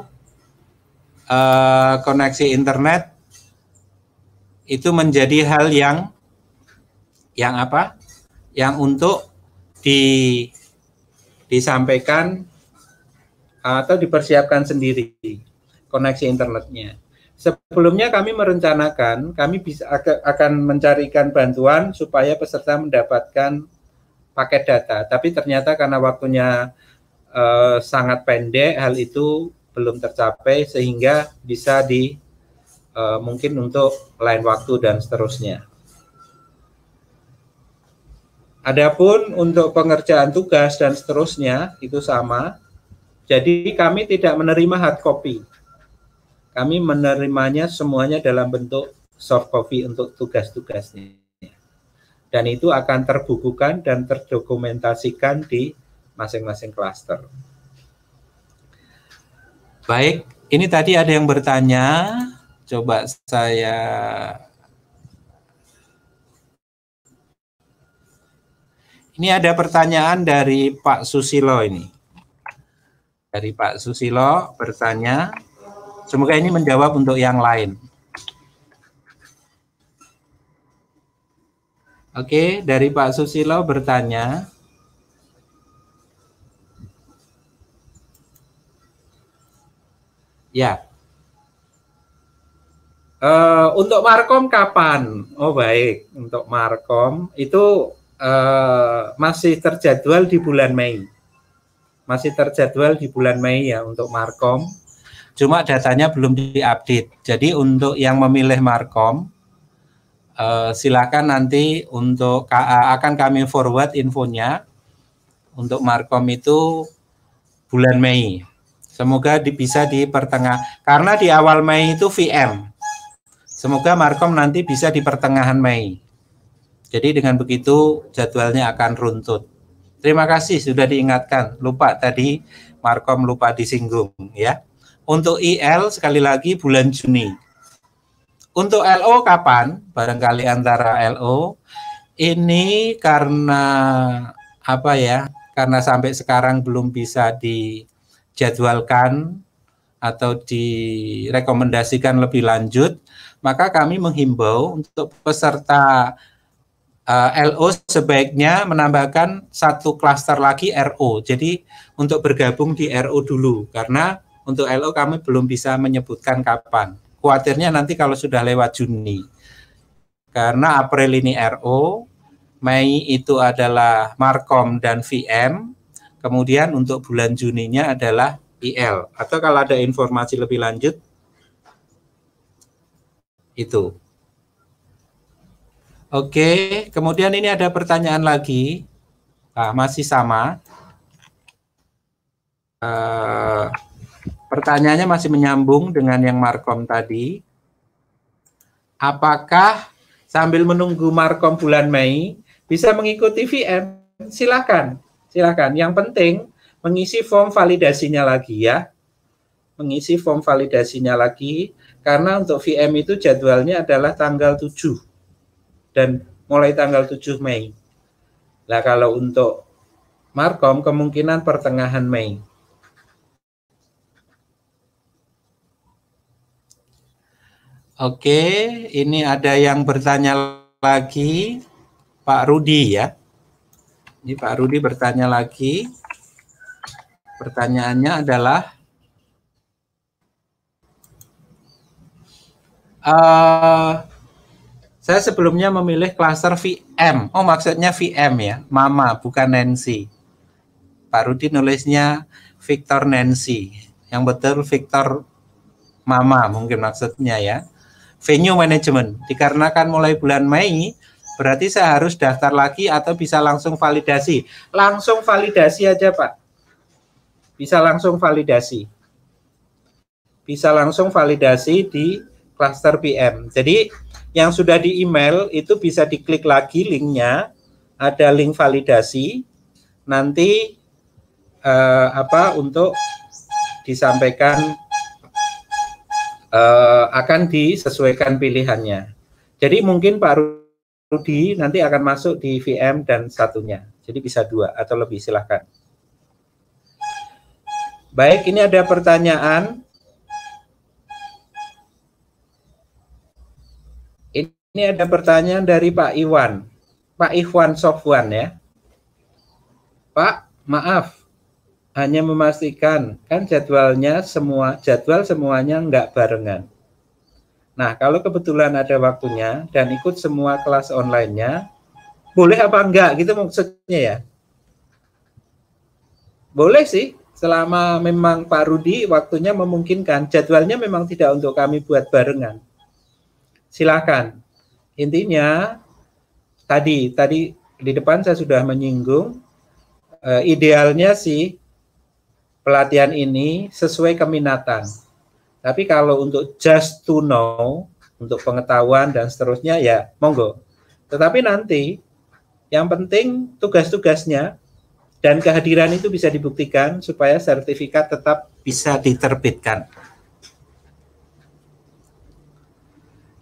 menjadi hal yang untuk disampaikan atau dipersiapkan sendiri koneksi internetnya. Sebelumnya kami merencanakan, kami akan mencarikan bantuan supaya peserta mendapatkan paket data. Tapi ternyata karena waktunya sangat pendek, hal itu belum tercapai sehingga bisa mungkin untuk lain waktu dan seterusnya. Adapun untuk pengerjaan tugas dan seterusnya itu sama. Jadi kami tidak menerima hard copy. Kami menerimanya semuanya dalam bentuk soft copy untuk tugas-tugasnya. Dan itu akan terbukukan dan terdokumentasikan di masing-masing klaster. Baik, ini tadi ada yang bertanya. Coba saya... Ini ada pertanyaan dari Pak Susilo ini. Dari Pak Susilo bertanya, semoga ini menjawab untuk yang lain. Oke, dari Pak Susilo bertanya, ya, untuk Markom kapan? Oh baik, untuk Markom itu masih terjadwal di bulan Mei. Masih terjadwal di bulan Mei ya untuk Markom. Cuma datanya belum diupdate. Jadi untuk yang memilih Markom, silakan nanti untuk akan kami forward infonya untuk Markom itu bulan Mei. Semoga bisa di pertengahan, karena di awal Mei itu VM. Semoga Markom nanti bisa di pertengahan Mei. Jadi dengan begitu jadwalnya akan runtut. Terima kasih sudah diingatkan. Lupa tadi Markom lupa disinggung ya. Untuk IL sekali lagi bulan Juni. Untuk LO kapan? Barangkali antara LO ini karena apa ya? Karena sampai sekarang belum bisa dijadwalkan atau direkomendasikan lebih lanjut, maka kami menghimbau untuk peserta LO sebaiknya menambahkan satu klaster lagi RO. Jadi untuk bergabung di RO dulu, karena untuk LO kami belum bisa menyebutkan kapan. Khawatirnya nanti kalau sudah lewat Juni. Karena April ini RO, Mei itu adalah Markom dan VM, kemudian untuk bulan Juninya adalah IL. Atau kalau ada informasi lebih lanjut, itu. Oke, kemudian ini ada pertanyaan lagi, masih sama. Pertanyaannya masih menyambung dengan yang Markom tadi. Apakah sambil menunggu Markom bulan Mei bisa mengikuti VM? Silakan, silakan. Yang penting mengisi form validasinya lagi ya. Mengisi form validasinya lagi, karena untuk VM itu jadwalnya adalah tanggal 7 dan mulai tanggal 7 Mei. Nah, kalau untuk Markom kemungkinan pertengahan Mei. Oke, ini ada yang bertanya lagi, Pak Rudi ya. Ini Pak Rudi bertanya lagi. Pertanyaannya adalah, saya sebelumnya memilih klaster VM. Oh, maksudnya VM ya, Mama, bukan Nancy. Pak Rudi nulisnya Victor Nancy. Yang betul Victor Mama mungkin maksudnya ya. Venue management. Dikarenakan mulai bulan Mei, berarti saya harus daftar lagi atau bisa langsung validasi. Langsung validasi aja, Pak. Bisa langsung validasi. Bisa langsung validasi di klaster PM. Jadi yang sudah di email itu bisa diklik lagi linknya, ada link validasi. Nanti untuk disampaikan akan disesuaikan pilihannya. Jadi mungkin Pak Rudi nanti akan masuk di VM dan satunya. Jadi bisa 2 atau lebih, silahkan. Baik, ini ada pertanyaan. Ini ada pertanyaan dari Pak Iwan. Pak Ikhwan Sofwan ya. Pak, maaf. Hanya memastikan, kan jadwalnya semuanya nggak barengan. Nah, kalau kebetulan ada waktunya dan ikut semua kelas online-nya, boleh apa enggak gitu maksudnya ya? Boleh sih, selama memang Pak Rudi waktunya memungkinkan, jadwalnya memang tidak untuk kami buat barengan. Silakan. Intinya, tadi di depan saya sudah menyinggung, idealnya sih, pelatihan ini sesuai keminatan. Tapi kalau untuk just to know, untuk pengetahuan dan seterusnya ya monggo. Tetapi nanti yang penting tugas-tugasnya dan kehadiran itu bisa dibuktikan supaya sertifikat tetap bisa diterbitkan.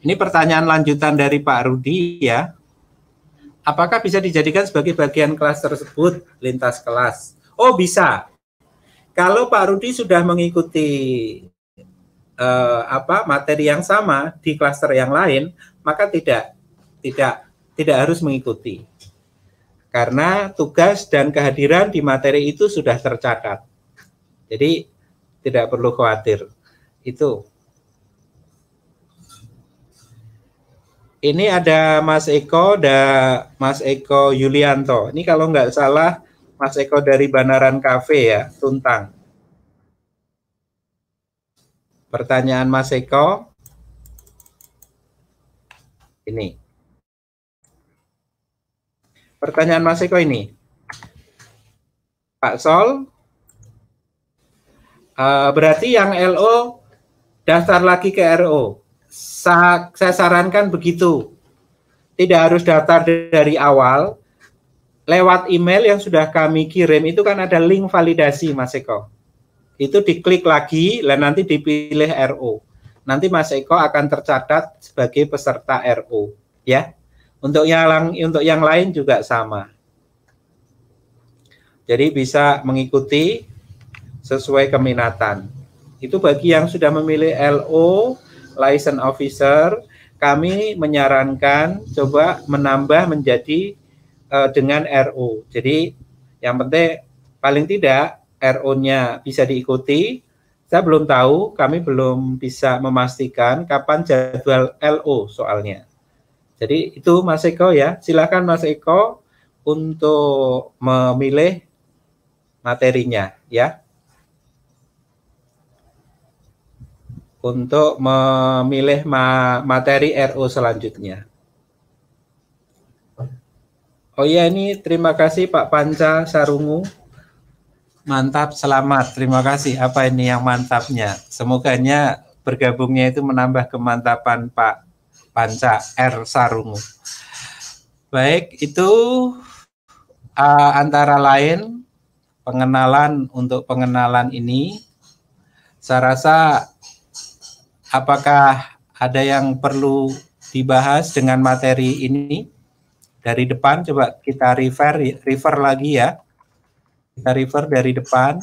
Ini pertanyaan lanjutan dari Pak Rudi ya. Apakah bisa dijadikan sebagai bagian kelas tersebut lintas kelas? Oh, bisa. Kalau Pak Rudi sudah mengikuti materi yang sama di klaster yang lain, maka tidak harus mengikuti. Karena tugas dan kehadiran di materi itu sudah tercatat. Jadi tidak perlu khawatir. Itu. Ini ada Mas Eko dan Mas Eko Yulianto. Ini kalau nggak salah Mas Eko dari Banaran Cafe ya, Tuntang. Pertanyaan Mas Eko. Ini. Pertanyaan Mas Eko ini. Pak Sol, berarti yang LO daftar lagi ke RO. Saya sarankan begitu. Tidak harus daftar dari awal. Lewat email yang sudah kami kirim itu kan ada link validasi Mas Eko. Itu diklik lagi dan nanti dipilih RO. Nanti Mas Eko akan tercatat sebagai peserta RO, ya. Untuk yang lain juga sama. Jadi bisa mengikuti sesuai keminatan. Itu bagi yang sudah memilih LO, license officer, kami menyarankan coba menambah menjadi dengan RO. Jadi yang penting paling tidak RO-nya bisa diikuti. Saya belum tahu, kami belum bisa memastikan kapan jadwal LO soalnya. Jadi itu Mas Eko ya, silakan Mas Eko untuk memilih materinya ya. Untuk memilih materi RO selanjutnya. Oh iya, ini terima kasih Pak Panca Sarungu. Mantap, selamat. Terima kasih. Apa ini yang mantapnya? Semoganya bergabungnya itu menambah kemantapan Pak Panca R Sarungu. Baik, itu antara lain untuk pengenalan ini. Saya rasa apakah ada yang perlu dibahas dengan materi ini? Dari depan coba kita refer lagi ya. Kita refer dari depan.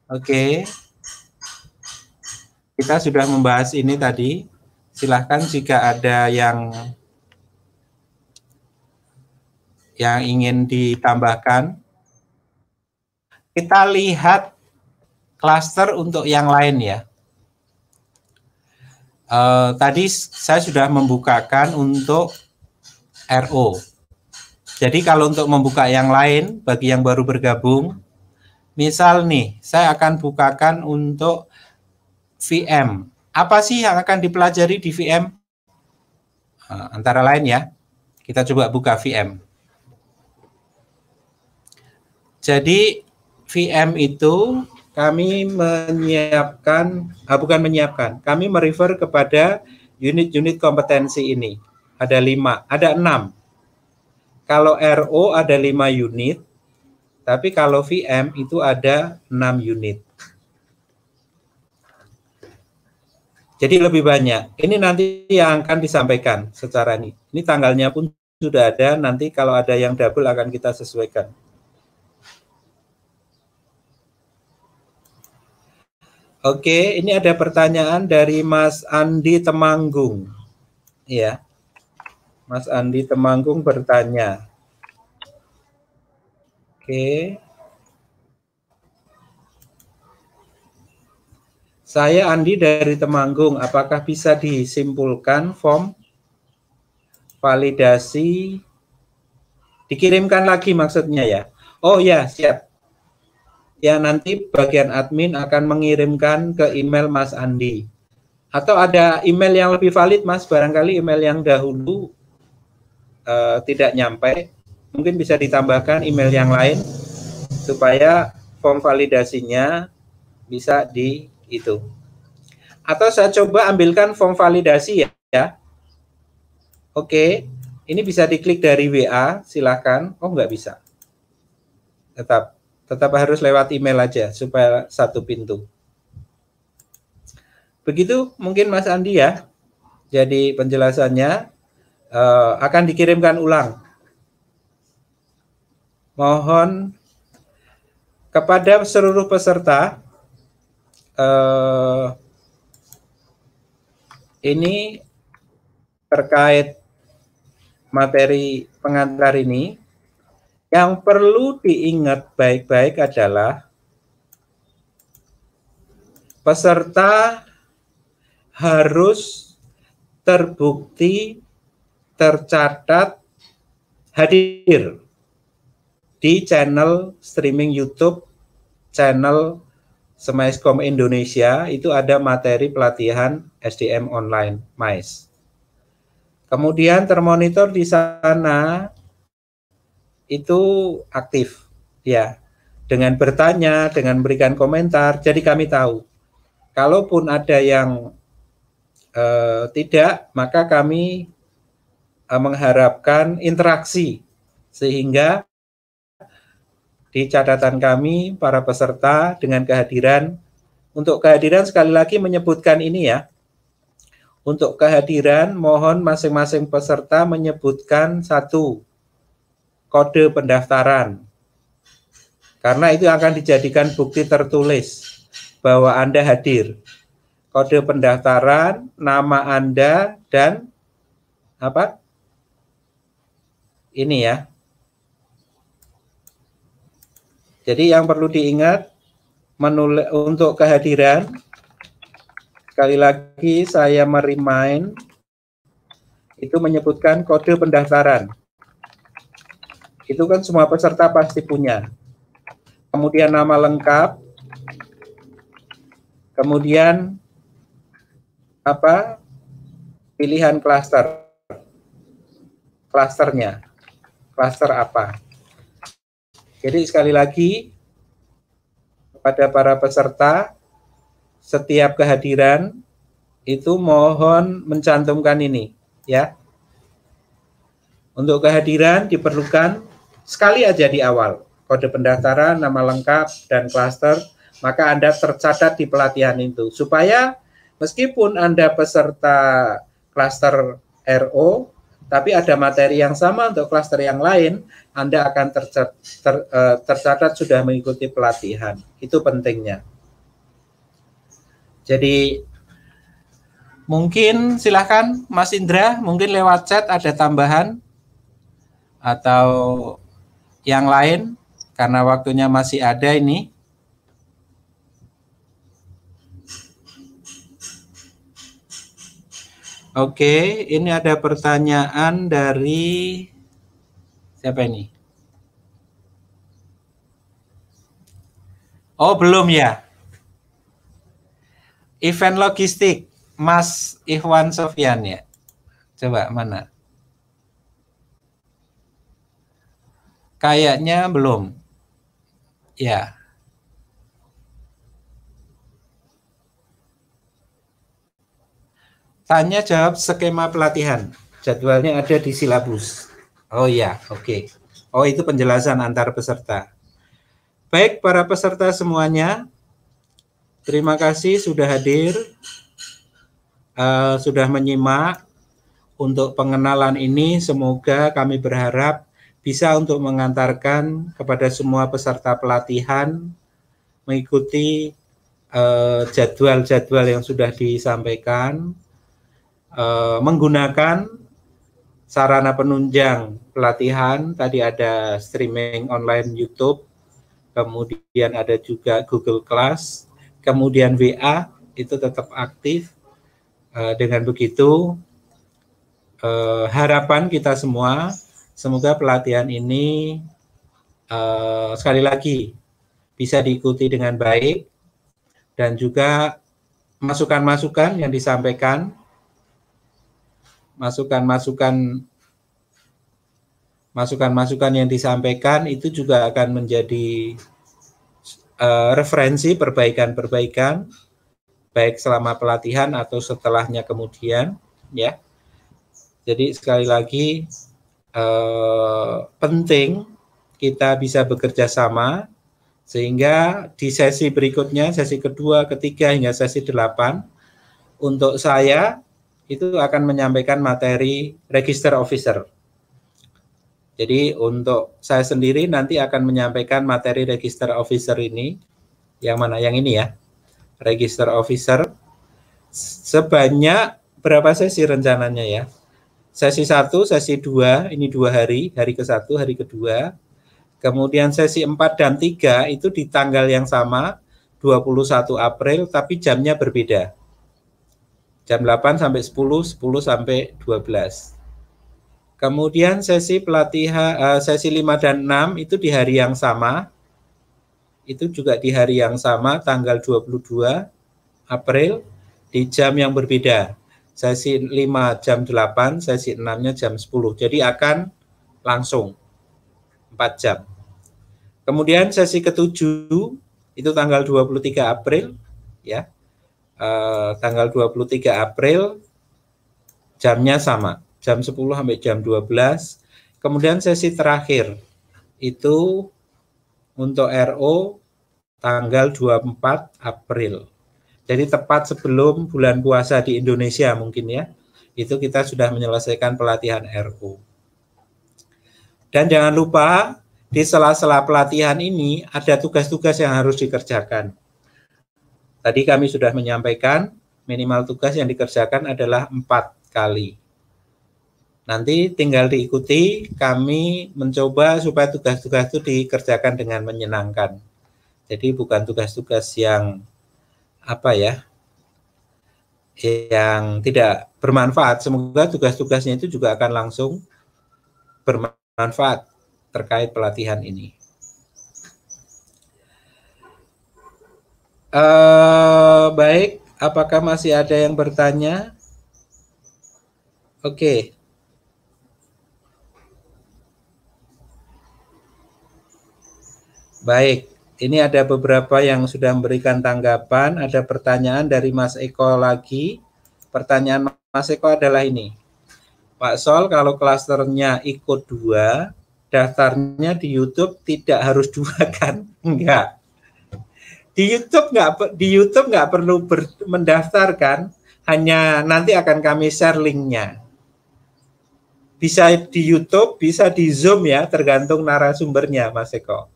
Oke. Kita sudah membahas ini tadi. Silahkan jika ada yang ingin ditambahkan. Kita lihat klaster untuk yang lain ya. Tadi saya sudah membukakan untuk RO. Jadi kalau untuk membuka yang lain, bagi yang baru bergabung, misal nih, saya akan bukakan untuk VM. Apa sih yang akan dipelajari di VM? Antara lain ya, kita coba buka VM. Jadi VM itu kami kami merefer kepada unit-unit kompetensi ini. Ada 6. Kalau RO ada 5 unit, tapi kalau VM itu ada 6 unit. Jadi lebih banyak. Ini nanti yang akan disampaikan secara ini. Ini tanggalnya pun sudah ada, nanti kalau ada yang double akan kita sesuaikan. Oke, ini ada pertanyaan dari Mas Andi Temanggung. Ya, Mas Andi Temanggung bertanya. Oke. Saya Andi dari Temanggung. Apakah bisa disimpulkan form validasi dikirimkan lagi maksudnya ya? Oh ya, siap. Ya, nanti bagian admin akan mengirimkan ke email Mas Andi. Atau ada email yang lebih valid, Mas, barangkali email yang dahulu tidak nyampe, mungkin bisa ditambahkan email yang lain, supaya form validasinya bisa itu. Atau saya coba ambilkan form validasi ya. Oke, ini bisa diklik dari WA, silakan. Oh, nggak bisa. Tetap harus lewat email aja supaya satu pintu. Begitu mungkin Mas Andi ya. Jadi penjelasannya akan dikirimkan ulang. Mohon kepada seluruh peserta ini terkait materi pengantar ini. Yang perlu diingat baik-baik adalah peserta harus terbukti tercatat hadir di channel streaming YouTube channel Semaiskom Indonesia. Itu ada materi pelatihan SDM online MAIS. Kemudian termonitor di sana itu aktif ya, dengan bertanya, dengan memberikan komentar. Jadi kami tahu kalaupun ada yang tidak, maka kami mengharapkan interaksi, sehingga di catatan kami para peserta dengan kehadiran, untuk kehadiran sekali lagi menyebutkan ini ya, untuk kehadiran mohon masing-masing peserta menyebutkan satu kode pendaftaran, karena itu akan dijadikan bukti tertulis bahwa Anda hadir. Kode pendaftaran, nama Anda, dan apa? Ini ya. Jadi yang perlu diingat, untuk kehadiran, sekali lagi saya merimain, itu menyebutkan kode pendaftaran. Itu kan semua peserta pasti punya. Kemudian nama lengkap, kemudian apa? Pilihan klasternya, klaster apa. Jadi sekali lagi kepada para peserta, setiap kehadiran itu mohon mencantumkan ini ya. Untuk kehadiran diperlukan sekali aja di awal, kode pendaftaran, nama lengkap, dan klaster, maka Anda tercatat di pelatihan itu, supaya meskipun Anda peserta klaster RO, tapi ada materi yang sama untuk klaster yang lain, Anda akan tercatat sudah mengikuti pelatihan. Itu pentingnya. Jadi mungkin silakan Mas Indra, mungkin lewat chat ada tambahan atau yang lain, karena waktunya masih ada ini. Oke, ini ada pertanyaan dari siapa ini? Oh, belum ya? Event logistik, Mas Ikhwan Sofyan ya? Coba mana? Kayaknya belum. Ya. Tanya jawab skema pelatihan. Jadwalnya ada di silabus. Oh ya, oke. Oh, itu penjelasan antar peserta. Baik, para peserta semuanya, terima kasih sudah hadir, sudah menyimak. Untuk pengenalan ini, semoga kami berharap bisa untuk mengantarkan kepada semua peserta pelatihan mengikuti jadwal-jadwal yang sudah disampaikan, menggunakan sarana penunjang pelatihan. Tadi ada streaming online YouTube, kemudian ada juga Google Class, kemudian WA itu tetap aktif. Dengan begitu, harapan kita semua, semoga pelatihan ini sekali lagi bisa diikuti dengan baik, dan juga masukan-masukan yang disampaikan, masukan-masukan yang disampaikan itu juga akan menjadi referensi perbaikan-perbaikan, baik selama pelatihan atau setelahnya kemudian, ya. Jadi sekali lagi penting kita bisa bekerja sama, sehingga di sesi berikutnya, sesi kedua, ketiga, hingga sesi 8, untuk saya itu akan menyampaikan materi register officer. Jadi untuk saya sendiri nanti akan menyampaikan materi register officer ini, yang mana? Yang ini ya, register officer, sebanyak berapa sesi rencananya ya? Sesi 1, sesi 2, ini 2 hari, hari ke-1, hari ke-2. Kemudian sesi 4 dan 3 itu di tanggal yang sama, 21 April, tapi jamnya berbeda. Jam 8 sampai 10, 10 sampai 12. Kemudian sesi pelatihan sesi 5 dan 6 itu di hari yang sama. Itu juga di hari yang sama, tanggal 22 April di jam yang berbeda. Sesi 5 jam 8, sesi 6-nya jam 10. Jadi akan langsung 4 jam. Kemudian sesi ke-7 itu tanggal 23 April ya. Tanggal 23 April jamnya sama, jam 10 sampai jam 12. Kemudian sesi terakhir itu untuk RO tanggal 24 April. Jadi tepat sebelum bulan puasa di Indonesia mungkin ya. Itu kita sudah menyelesaikan pelatihan RO. Dan jangan lupa di sela-sela pelatihan ini ada tugas-tugas yang harus dikerjakan. Tadi kami sudah menyampaikan minimal tugas yang dikerjakan adalah 4 kali. Nanti tinggal diikuti, kami mencoba supaya tugas-tugas itu dikerjakan dengan menyenangkan. Jadi bukan tugas-tugas yang yang tidak bermanfaat. Semoga tugas-tugasnya itu juga akan langsung bermanfaat terkait pelatihan ini. Baik, apakah masih ada yang bertanya? Oke. Baik, ini ada beberapa yang sudah memberikan tanggapan. Ada pertanyaan dari Mas Eko lagi. Pertanyaan Mas Eko adalah ini. Pak Sol, kalau klasternya ikut 2, daftarnya di YouTube tidak harus 2 kan? Enggak. Di YouTube nggak perlu mendaftarkan, hanya nanti akan kami share linknya. Bisa di YouTube, bisa di Zoom ya, tergantung narasumbernya Mas Eko.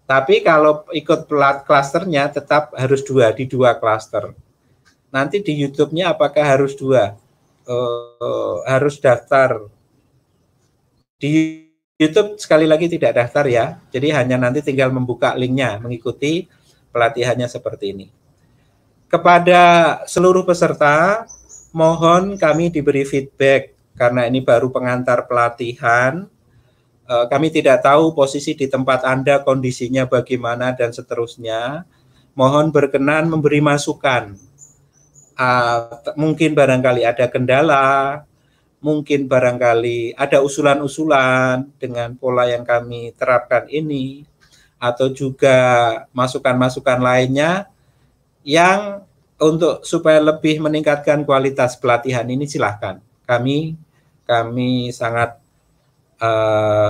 Tapi kalau ikut klasternya tetap harus 2, di 2 klaster. Nanti di YouTube-nya apakah harus 2? Harus daftar. Di YouTube sekali lagi tidak daftar ya. Jadi hanya nanti tinggal membuka linknya, mengikuti pelatihannya seperti ini. Kepada seluruh peserta, mohon kami diberi feedback karena ini baru pengantar pelatihan. Kami tidak tahu posisi di tempat Anda, kondisinya bagaimana, dan seterusnya. Mohon berkenan memberi masukan. Mungkin barangkali ada kendala, mungkin barangkali ada usulan-usulan dengan pola yang kami terapkan ini, atau juga masukan-masukan lainnya yang untuk supaya lebih meningkatkan kualitas pelatihan ini, silahkan. Kami sangat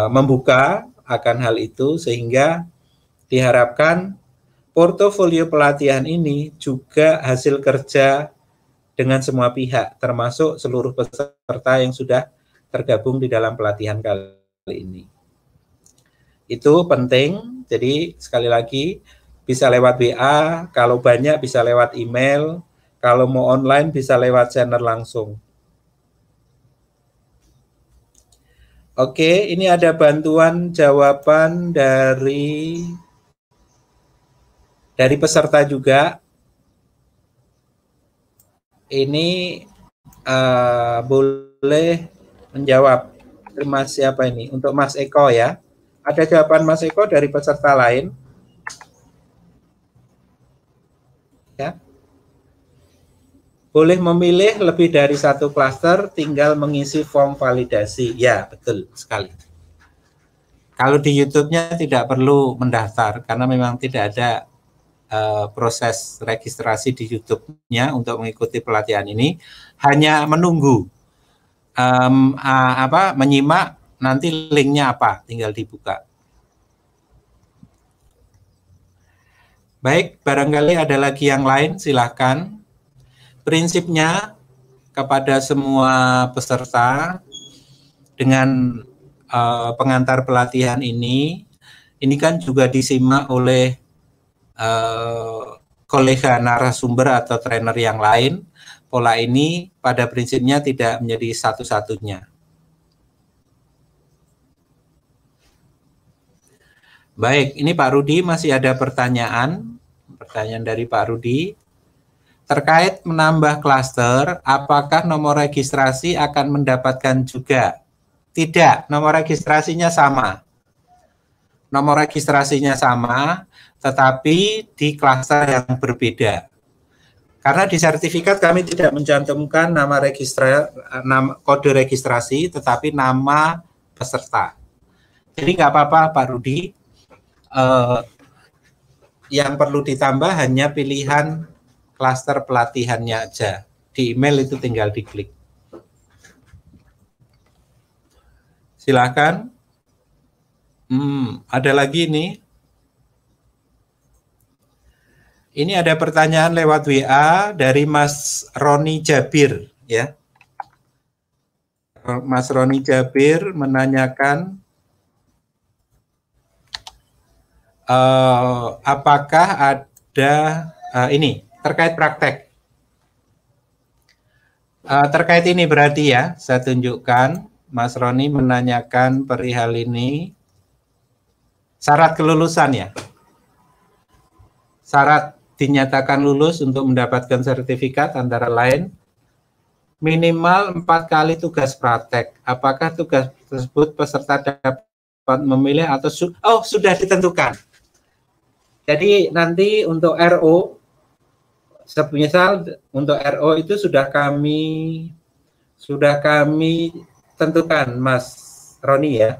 membuka akan hal itu sehingga diharapkan portofolio pelatihan ini juga hasil kerja dengan semua pihak, termasuk seluruh peserta yang sudah tergabung di dalam pelatihan kali ini. Itu penting, jadi sekali lagi bisa lewat WA, kalau banyak bisa lewat email, kalau mau online bisa lewat channel langsung. Oke, ini ada bantuan jawaban dari peserta juga. Ini boleh menjawab. Terima siapa ini? Untuk Mas Eko ya. Ada jawaban Mas Eko dari peserta lain? Ya. Boleh memilih lebih dari 1 klaster, tinggal mengisi form validasi. Ya, betul sekali. Kalau di YouTube-nya tidak perlu mendaftar, karena memang tidak ada proses registrasi di YouTube-nya untuk mengikuti pelatihan ini. Hanya menunggu, menyimak, nanti linknya apa, tinggal dibuka. Baik, barangkali ada lagi yang lain, silahkan. Prinsipnya kepada semua peserta dengan pengantar pelatihan ini kan juga disimak oleh kolega narasumber atau trainer yang lain. Pola ini pada prinsipnya tidak menjadi satu-satunya. Baik, ini Pak Rudi masih ada pertanyaan dari Pak Rudi. Terkait menambah klaster, apakah nomor registrasi akan mendapatkan juga Tidak, nomor registrasinya sama. Nomor registrasinya sama, tetapi di klaster yang berbeda. Karena di sertifikat kami tidak mencantumkan kode registrasi, tetapi nama peserta. Jadi nggak apa-apa Pak Rudi, yang perlu ditambah hanya pilihan klaster pelatihannya aja. Di email itu tinggal diklik. Silakan. Ada lagi nih. Ini ada pertanyaan lewat WA dari Mas Roni Jabir, ya. Mas Roni Jabir menanyakan apakah ada ini terkait praktek. Terkait ini berarti ya, saya tunjukkan. Mas Roni menanyakan perihal ini. Syarat kelulusan ya. Syarat dinyatakan lulus untuk mendapatkan sertifikat antara lain minimal 4 kali tugas praktek. Apakah tugas tersebut peserta dapat memilih atau sudah ditentukan. Jadi nanti untuk RO, semisal untuk RO itu sudah kami tentukan Mas Roni ya.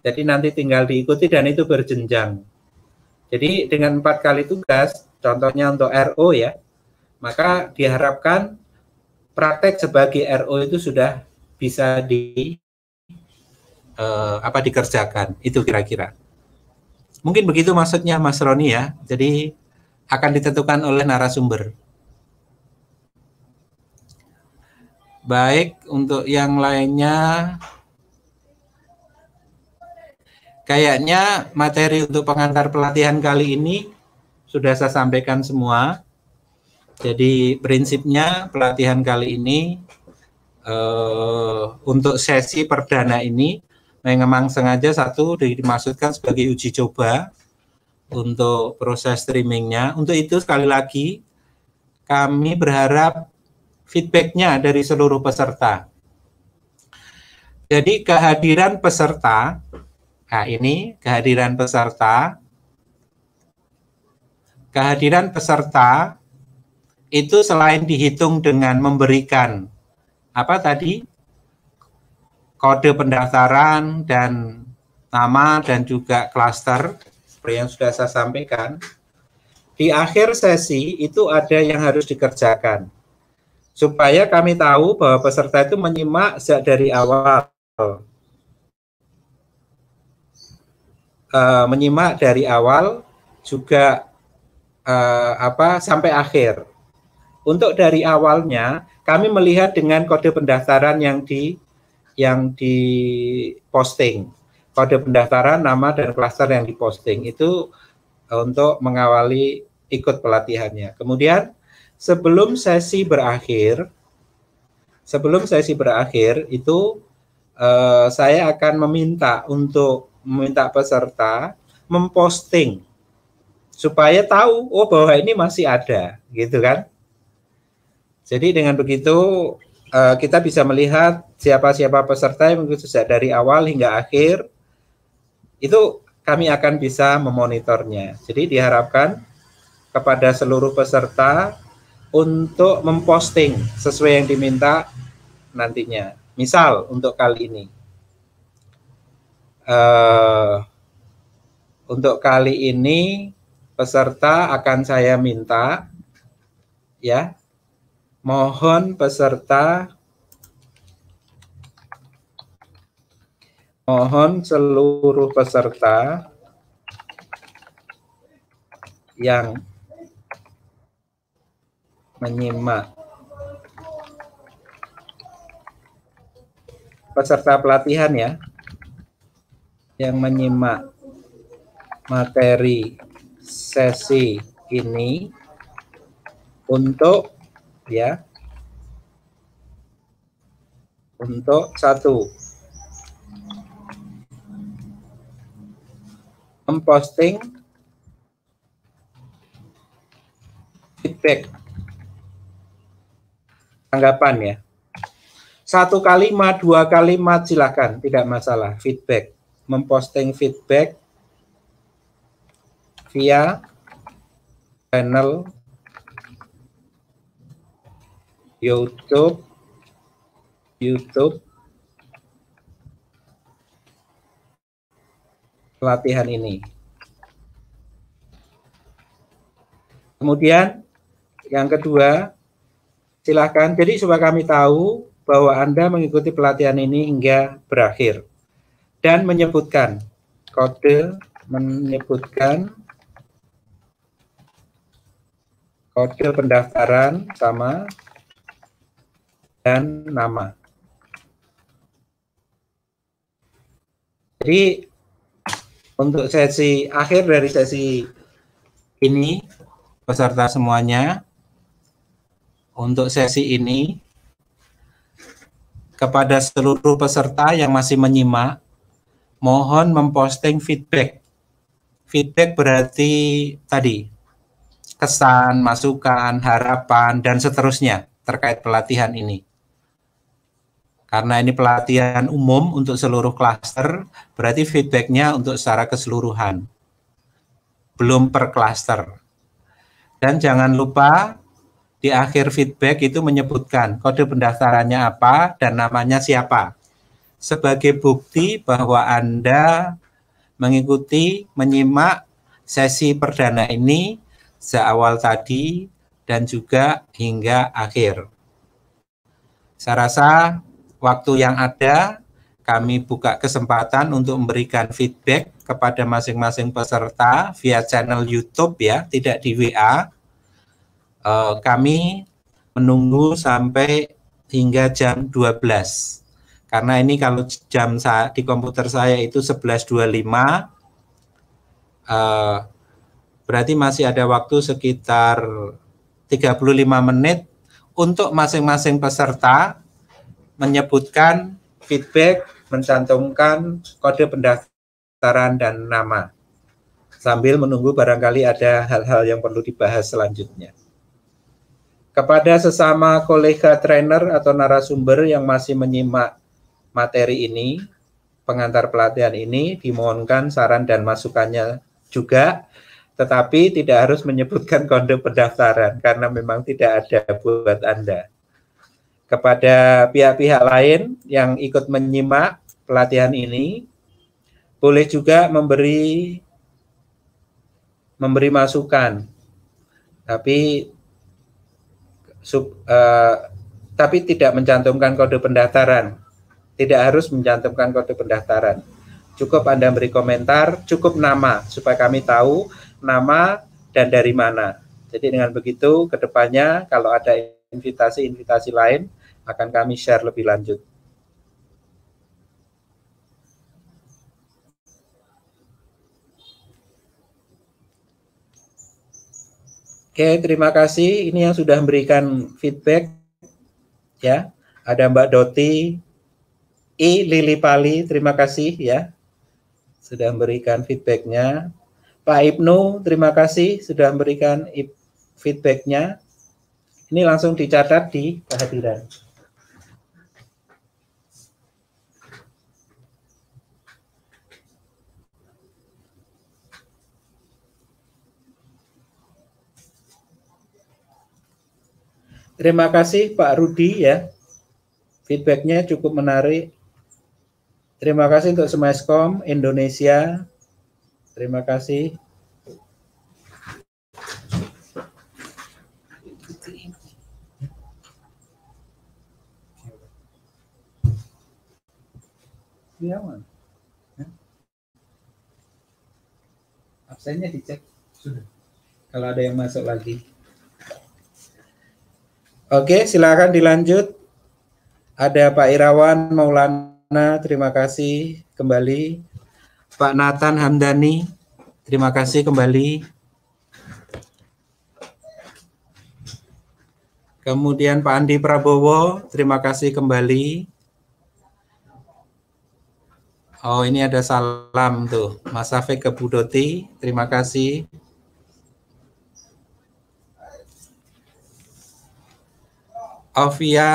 Jadi nanti tinggal diikuti dan itu berjenjang. Jadi dengan 4 kali tugas, contohnya untuk RO ya, maka diharapkan praktek sebagai RO itu sudah bisa dikerjakan. Itu kira-kira. Mungkin begitu maksudnya Mas Roni ya. Jadi akan ditentukan oleh narasumber. Baik, untuk yang lainnya kayaknya materi untuk pengantar pelatihan kali ini sudah saya sampaikan semua. Jadi prinsipnya pelatihan kali ini untuk sesi perdana ini memang sengaja dimaksudkan sebagai uji coba untuk proses streamingnya. Untuk itu sekali lagi kami berharap feedbacknya dari seluruh peserta. Jadi kehadiran peserta, nah ini kehadiran peserta itu selain dihitung dengan memberikan kode pendaftaran dan nama dan juga klaster seperti yang sudah saya sampaikan. Di akhir sesi itu ada yang harus dikerjakan supaya kami tahu bahwa peserta itu menyimak sejak dari awal. Menyimak dari awal juga sampai akhir. Untuk dari awalnya kami melihat dengan kode pendaftaran yang di posting, kode pendaftaran, nama dan klaster yang diposting itu untuk mengawali ikut pelatihannya. Kemudian sebelum sesi berakhir itu saya akan meminta peserta memposting supaya tahu bahwa ini masih ada, gitu kan? Jadi dengan begitu kita bisa melihat siapa-siapa peserta yang mengikuti sejak dari awal hingga akhir, itu kami akan bisa memonitornya. Jadi diharapkan kepada seluruh peserta untuk memposting sesuai yang diminta nantinya. Misal untuk kali ini. Untuk kali ini peserta akan saya minta ya, mohon seluruh peserta yang menyimak peserta pelatihan ya, yang menyimak materi sesi ini untuk satu, memposting feedback tanggapan ya. 1 kalimat, 2 kalimat, silakan, tidak masalah. Feedback, memposting feedback via channel YouTube pelatihan ini. Kemudian yang kedua, silakan. Jadi supaya kami tahu bahwa Anda mengikuti pelatihan ini hingga berakhir dan menyebutkan kode pendaftaran sama dan nama. Jadi untuk sesi akhir dari sesi ini, peserta semuanya, untuk sesi ini, kepada seluruh peserta yang masih menyimak, mohon memposting feedback. Feedback berarti tadi, kesan, masukan, harapan, dan seterusnya terkait pelatihan ini. Karena ini pelatihan umum untuk seluruh klaster, berarti feedbacknya untuk secara keseluruhan, belum per klaster. Dan jangan lupa di akhir feedback itu menyebutkan kode pendaftarannya apa dan namanya siapa, sebagai bukti bahwa Anda mengikuti, menyimak sesi perdana ini seawal tadi dan juga hingga akhir. Saya rasa waktu yang ada, kami buka kesempatan untuk memberikan feedback kepada masing-masing peserta via channel YouTube ya, tidak di WA. Kami menunggu sampai hingga jam 12. Karena ini kalau jam di komputer saya itu 11.25, berarti masih ada waktu sekitar 35 menit untuk masing-masing peserta menyebutkan feedback, mencantumkan kode pendaftaran dan nama. Sambil menunggu barangkali ada hal-hal yang perlu dibahas selanjutnya. Kepada sesama kolega trainer atau narasumber yang masih menyimak materi ini, pengantar pelatihan ini, dimohonkan saran dan masukannya juga, tetapi tidak harus menyebutkan kode pendaftaran karena memang tidak ada buat Anda. Kepada pihak-pihak lain yang ikut menyimak pelatihan ini, boleh juga memberi masukan, tapi tidak mencantumkan kode pendaftaran. Tidak harus mencantumkan kode pendaftaran. Cukup Anda beri komentar, cukup nama, supaya kami tahu nama dan dari mana. Jadi dengan begitu, ke depannya kalau ada invitasi-invitasi lain, akan kami share lebih lanjut. Oke, terima kasih. Ini yang sudah memberikan feedback. Ya, ada Mbak Doti, Lili Pali, terima kasih ya, sudah memberikan feedbacknya. Pak Ibnu, terima kasih sudah memberikan feedbacknya. Ini langsung dicatat di kehadiran. Terima kasih Pak Rudi ya, feedbacknya cukup menarik. Terima kasih untuk Smescom Indonesia. Terima kasih. Absennya dicek sudah. Kalau ada yang masuk lagi. Oke, silakan dilanjut. Ada Pak Irawan Maulana, terima kasih kembali. Pak Nathan Hamdani, terima kasih kembali. Kemudian Pak Andi Prabowo, terima kasih kembali. Oh, ini ada salam tuh, Mas Safik ke Bu Doti, terima kasih. Ovia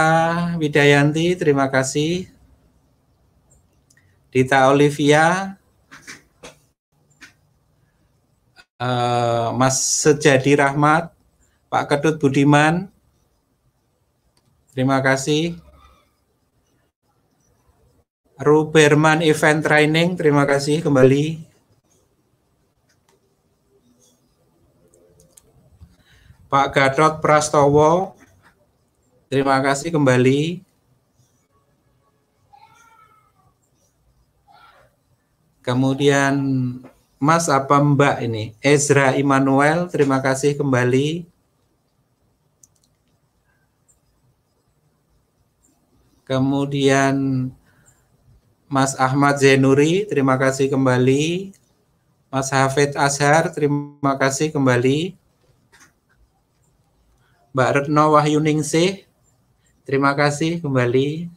Widayanti, terima kasih. Dita Olivia, Mas Sejadi Rahmat, Pak Ketut Budiman, terima kasih. Ruberman Event Training, terima kasih kembali. Pak Gatot Prastowo, terima kasih kembali. Kemudian Mas apa Mbak ini? Ezra Immanuel, terima kasih kembali. Kemudian Mas Ahmad Zainuri, terima kasih kembali. Mas Hafid Azhar, terima kasih kembali. Mbak Retno Wahyuningsih, terima kasih kembali.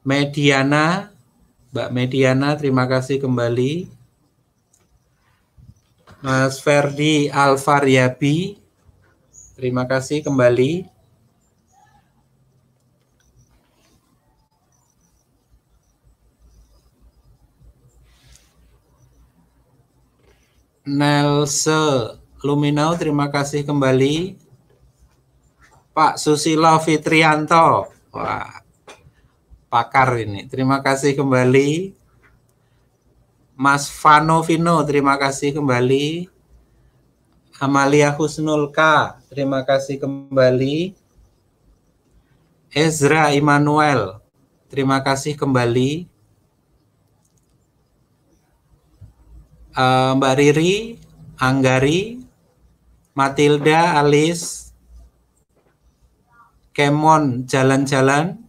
Mediana, Mbak Mediana, terima kasih kembali. Mas Ferdi Alfaryabi, terima kasih kembali. Nelse Luminau, terima kasih kembali. Pak Susilo Fitrianto, wah, pakar ini, terima kasih kembali. Mas Vano Vino, terima kasih kembali. Amalia Husnul K, terima kasih kembali. Ezra Immanuel, terima kasih kembali. Mbak Riri, Anggari, Matilda, Alis, Kemon Jalan-Jalan,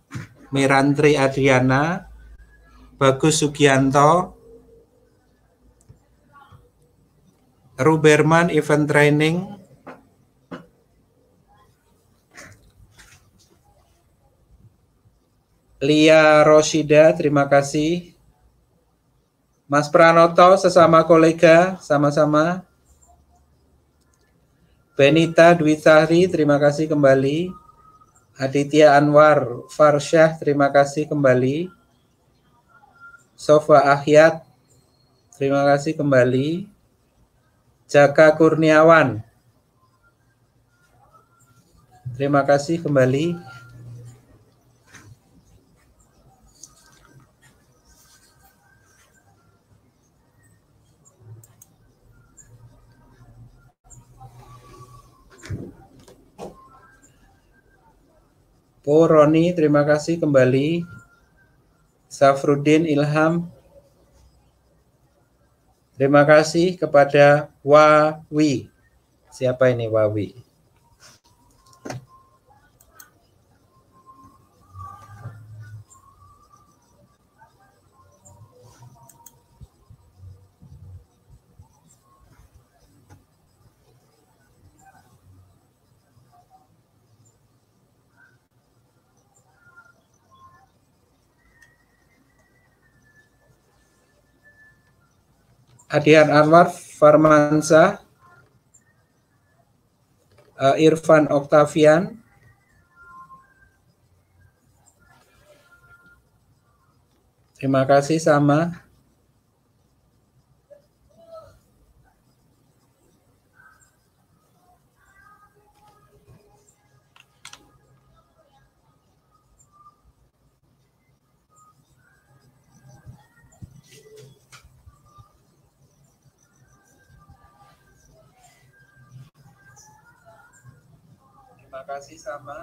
Mirantri Adriana, Bagus Sugianto, Ruberman Event Training, Lia Roshida, terima kasih. Mas Pranoto, sesama kolega, sama-sama. Benita Dwitari, terima kasih kembali. Aditya Anwar Farsyah, terima kasih kembali. Sofa Ahyat, terima kasih kembali. Jaka Kurniawan, terima kasih kembali. Po Roni, terima kasih kembali. Safruddin Ilham, terima kasih kepada Wawi. Siapa ini Wawi? Adian Anwar Farmansyah, Irfan Oktavian, terima kasih sama. Terima kasih sama.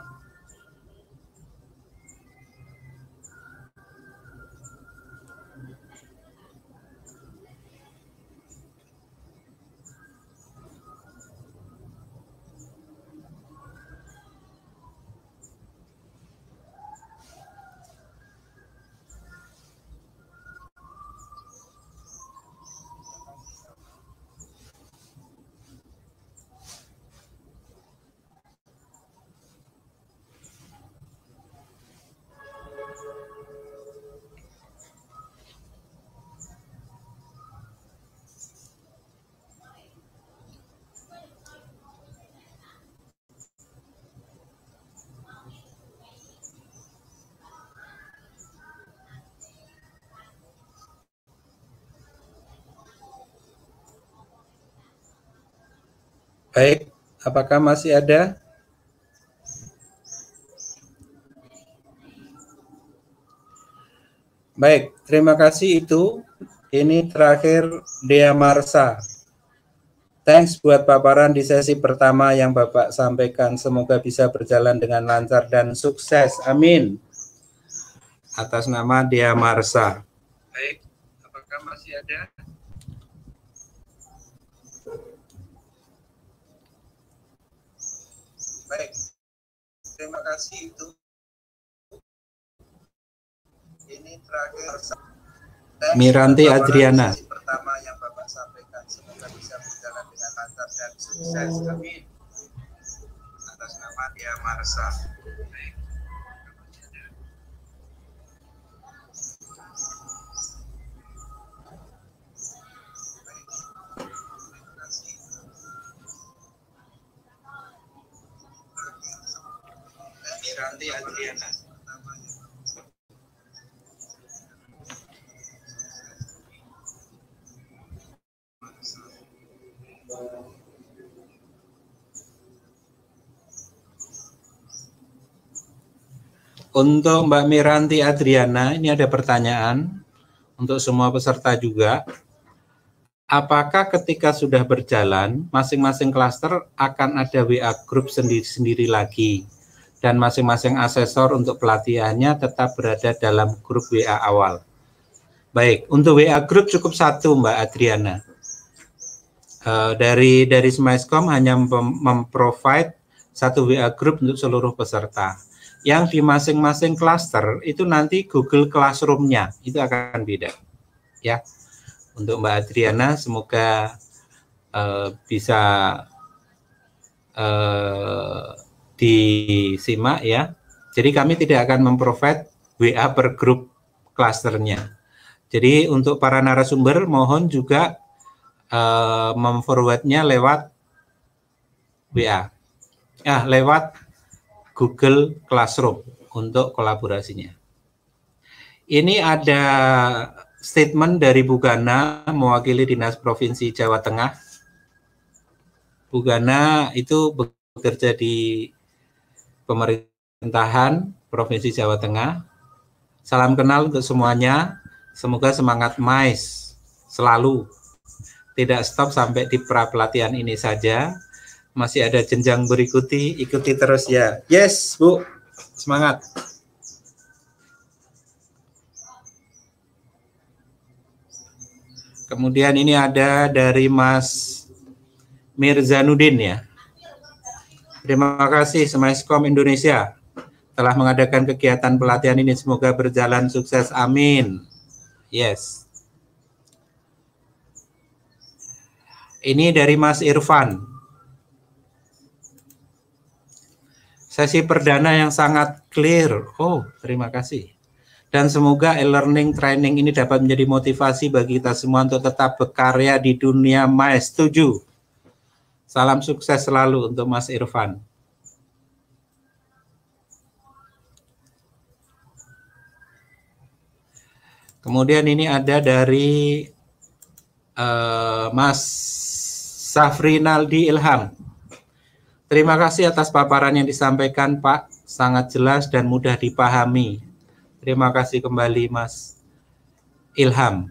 Baik, apakah masih ada? Baik, terima kasih itu. Ini terakhir Dea Marsa. Thanks buat paparan di sesi pertama yang Bapak sampaikan. Semoga bisa berjalan dengan lancar dan sukses. Amin. Atas nama Dea Marsa. Baik, apakah masih ada? Baik, terima kasih itu. Ini terakhir Miranti Adriana. Pertama yang Bapak sampaikan, semoga bisa berjalan dengan lancar dan sukses. Amin. Atas nama Dea Marsa. Baik. Miranti Adriana. Untuk Mbak Miranti Adriana, ini ada pertanyaan untuk semua peserta juga. Apakah ketika sudah berjalan, masing-masing klaster akan ada WA group sendiri-sendiri lagi, dan masing-masing asesor untuk pelatihannya tetap berada dalam grup WA awal? Baik, untuk WA group cukup satu, Mbak Adriana. Dari Smaiscom hanya memprovide satu WA group untuk seluruh peserta. Yang di masing-masing klaster itu nanti Google Classroom-nya itu akan beda, ya. Untuk Mbak Adriana, semoga bisa disimak ya. Jadi kami tidak akan memprovide WA per grup klasternya. Jadi untuk para narasumber mohon juga memforwardnya lewat WA, lewat Google Classroom untuk kolaborasinya. Ini ada statement dari Bu Gana mewakili Dinas Provinsi Jawa Tengah. Bu Gana itu bekerja di pemerintahan Provinsi Jawa Tengah. Salam kenal untuk semuanya. Semoga semangat MAIS selalu. Tidak stop sampai di pra pelatihan ini saja. Masih ada jenjang berikuti, ikuti terus ya. Yes, Bu. Semangat. Kemudian ini ada dari Mas Mirzanudin ya. Terima kasih Smaiscom Indonesia telah mengadakan kegiatan pelatihan ini. Semoga berjalan sukses. Amin. Yes. Ini dari Mas Irfan. Sesi perdana yang sangat clear. Oh, terima kasih. Dan semoga e-learning training ini dapat menjadi motivasi bagi kita semua untuk tetap berkarya di dunia MAIS. Setuju. Salam sukses selalu untuk Mas Irfan. Kemudian ini ada dari Mas Safrinaldi Ilham. Terima kasih atas paparan yang disampaikan, Pak. Sangat jelas dan mudah dipahami. Terima kasih kembali, Mas Ilham.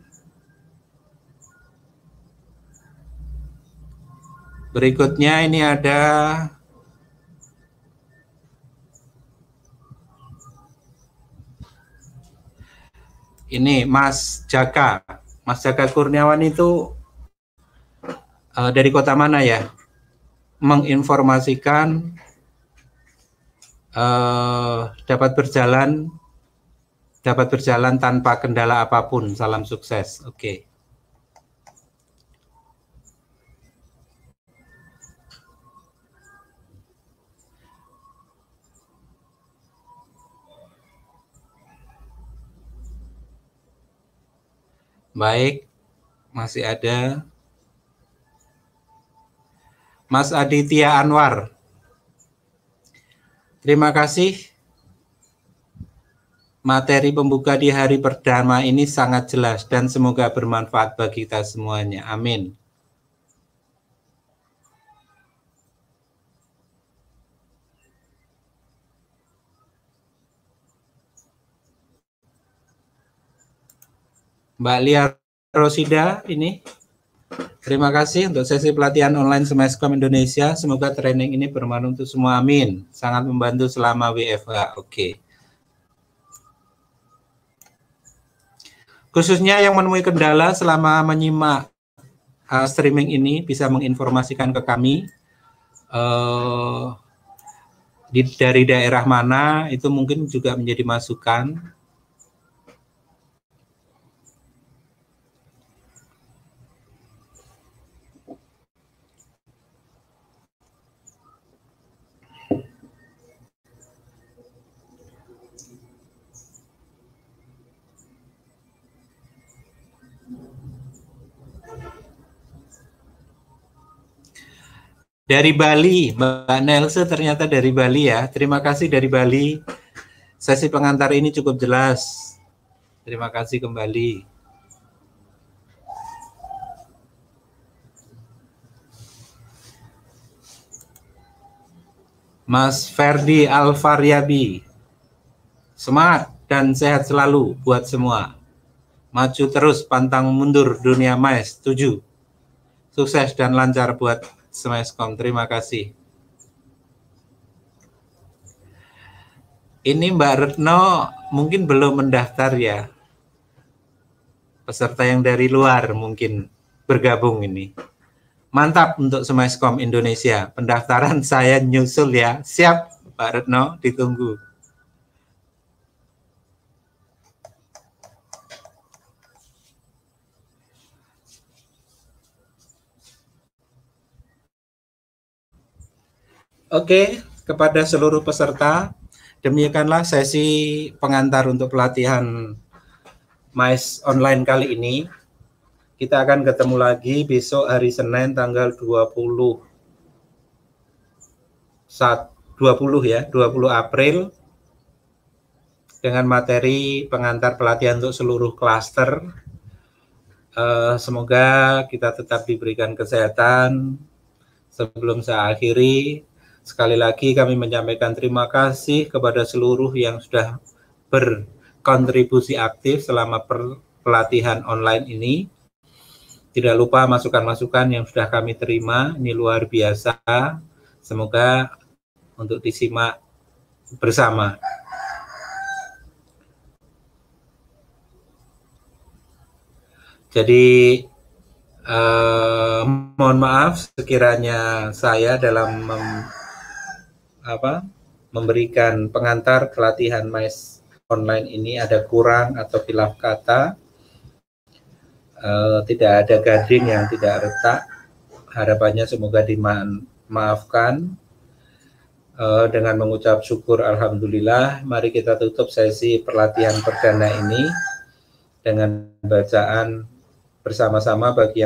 Berikutnya ini ada ini Mas Jaka. Mas Jaka Kurniawan itu dari kota mana ya? Menginformasikan dapat berjalan tanpa kendala apapun. Salam sukses. Oke. Baik, masih ada Mas Aditya Anwar. Terima kasih. Materi pembuka di hari pertama ini sangat jelas dan semoga bermanfaat bagi kita semuanya. Amin. Mbak Lia Rosida ini. Terima kasih untuk sesi pelatihan online Semeskom Indonesia. Semoga training ini bermanfaat untuk semua. Amin. Sangat membantu selama WFH. Oke. Khususnya yang menemui kendala selama menyimak streaming ini bisa menginformasikan ke kami dari daerah mana, itu mungkin juga menjadi masukan. Dari Bali, Mbak Nelse ternyata dari Bali ya. Terima kasih dari Bali. Sesi pengantar ini cukup jelas. Terima kasih kembali. Mas Ferdi Alfaryabi. Semangat dan sehat selalu buat semua. Maju terus, pantang mundur dunia mais. 7. Sukses dan lancar buat Semeskom. Terima kasih. Ini Mbak Retno mungkin belum mendaftar ya. Peserta yang dari luar mungkin bergabung ini. Mantap untuk Semeskom Indonesia. Pendaftaran saya nyusul ya. Siap Mbak Retno, ditunggu. Oke, kepada seluruh peserta, demikianlah sesi pengantar untuk pelatihan MAIS online kali ini. Kita akan ketemu lagi besok hari Senin tanggal 20 April dengan materi pengantar pelatihan untuk seluruh klaster. Semoga kita tetap diberikan kesehatan. Sebelum saya akhiri, sekali lagi kami menyampaikan terima kasih kepada seluruh yang sudah berkontribusi aktif selama pelatihan online ini. Tidak lupa masukan-masukan yang sudah kami terima, ini luar biasa. Semoga untuk disimak bersama. Jadi mohon maaf sekiranya saya dalam memberikan pengantar pelatihan MAIS online ini ada kurang atau khilaf kata, tidak ada gading yang tidak retak. Harapannya semoga dimaafkan. Dengan mengucap syukur alhamdulillah, mari kita tutup sesi pelatihan perdana ini dengan bacaan bersama-sama bagi yang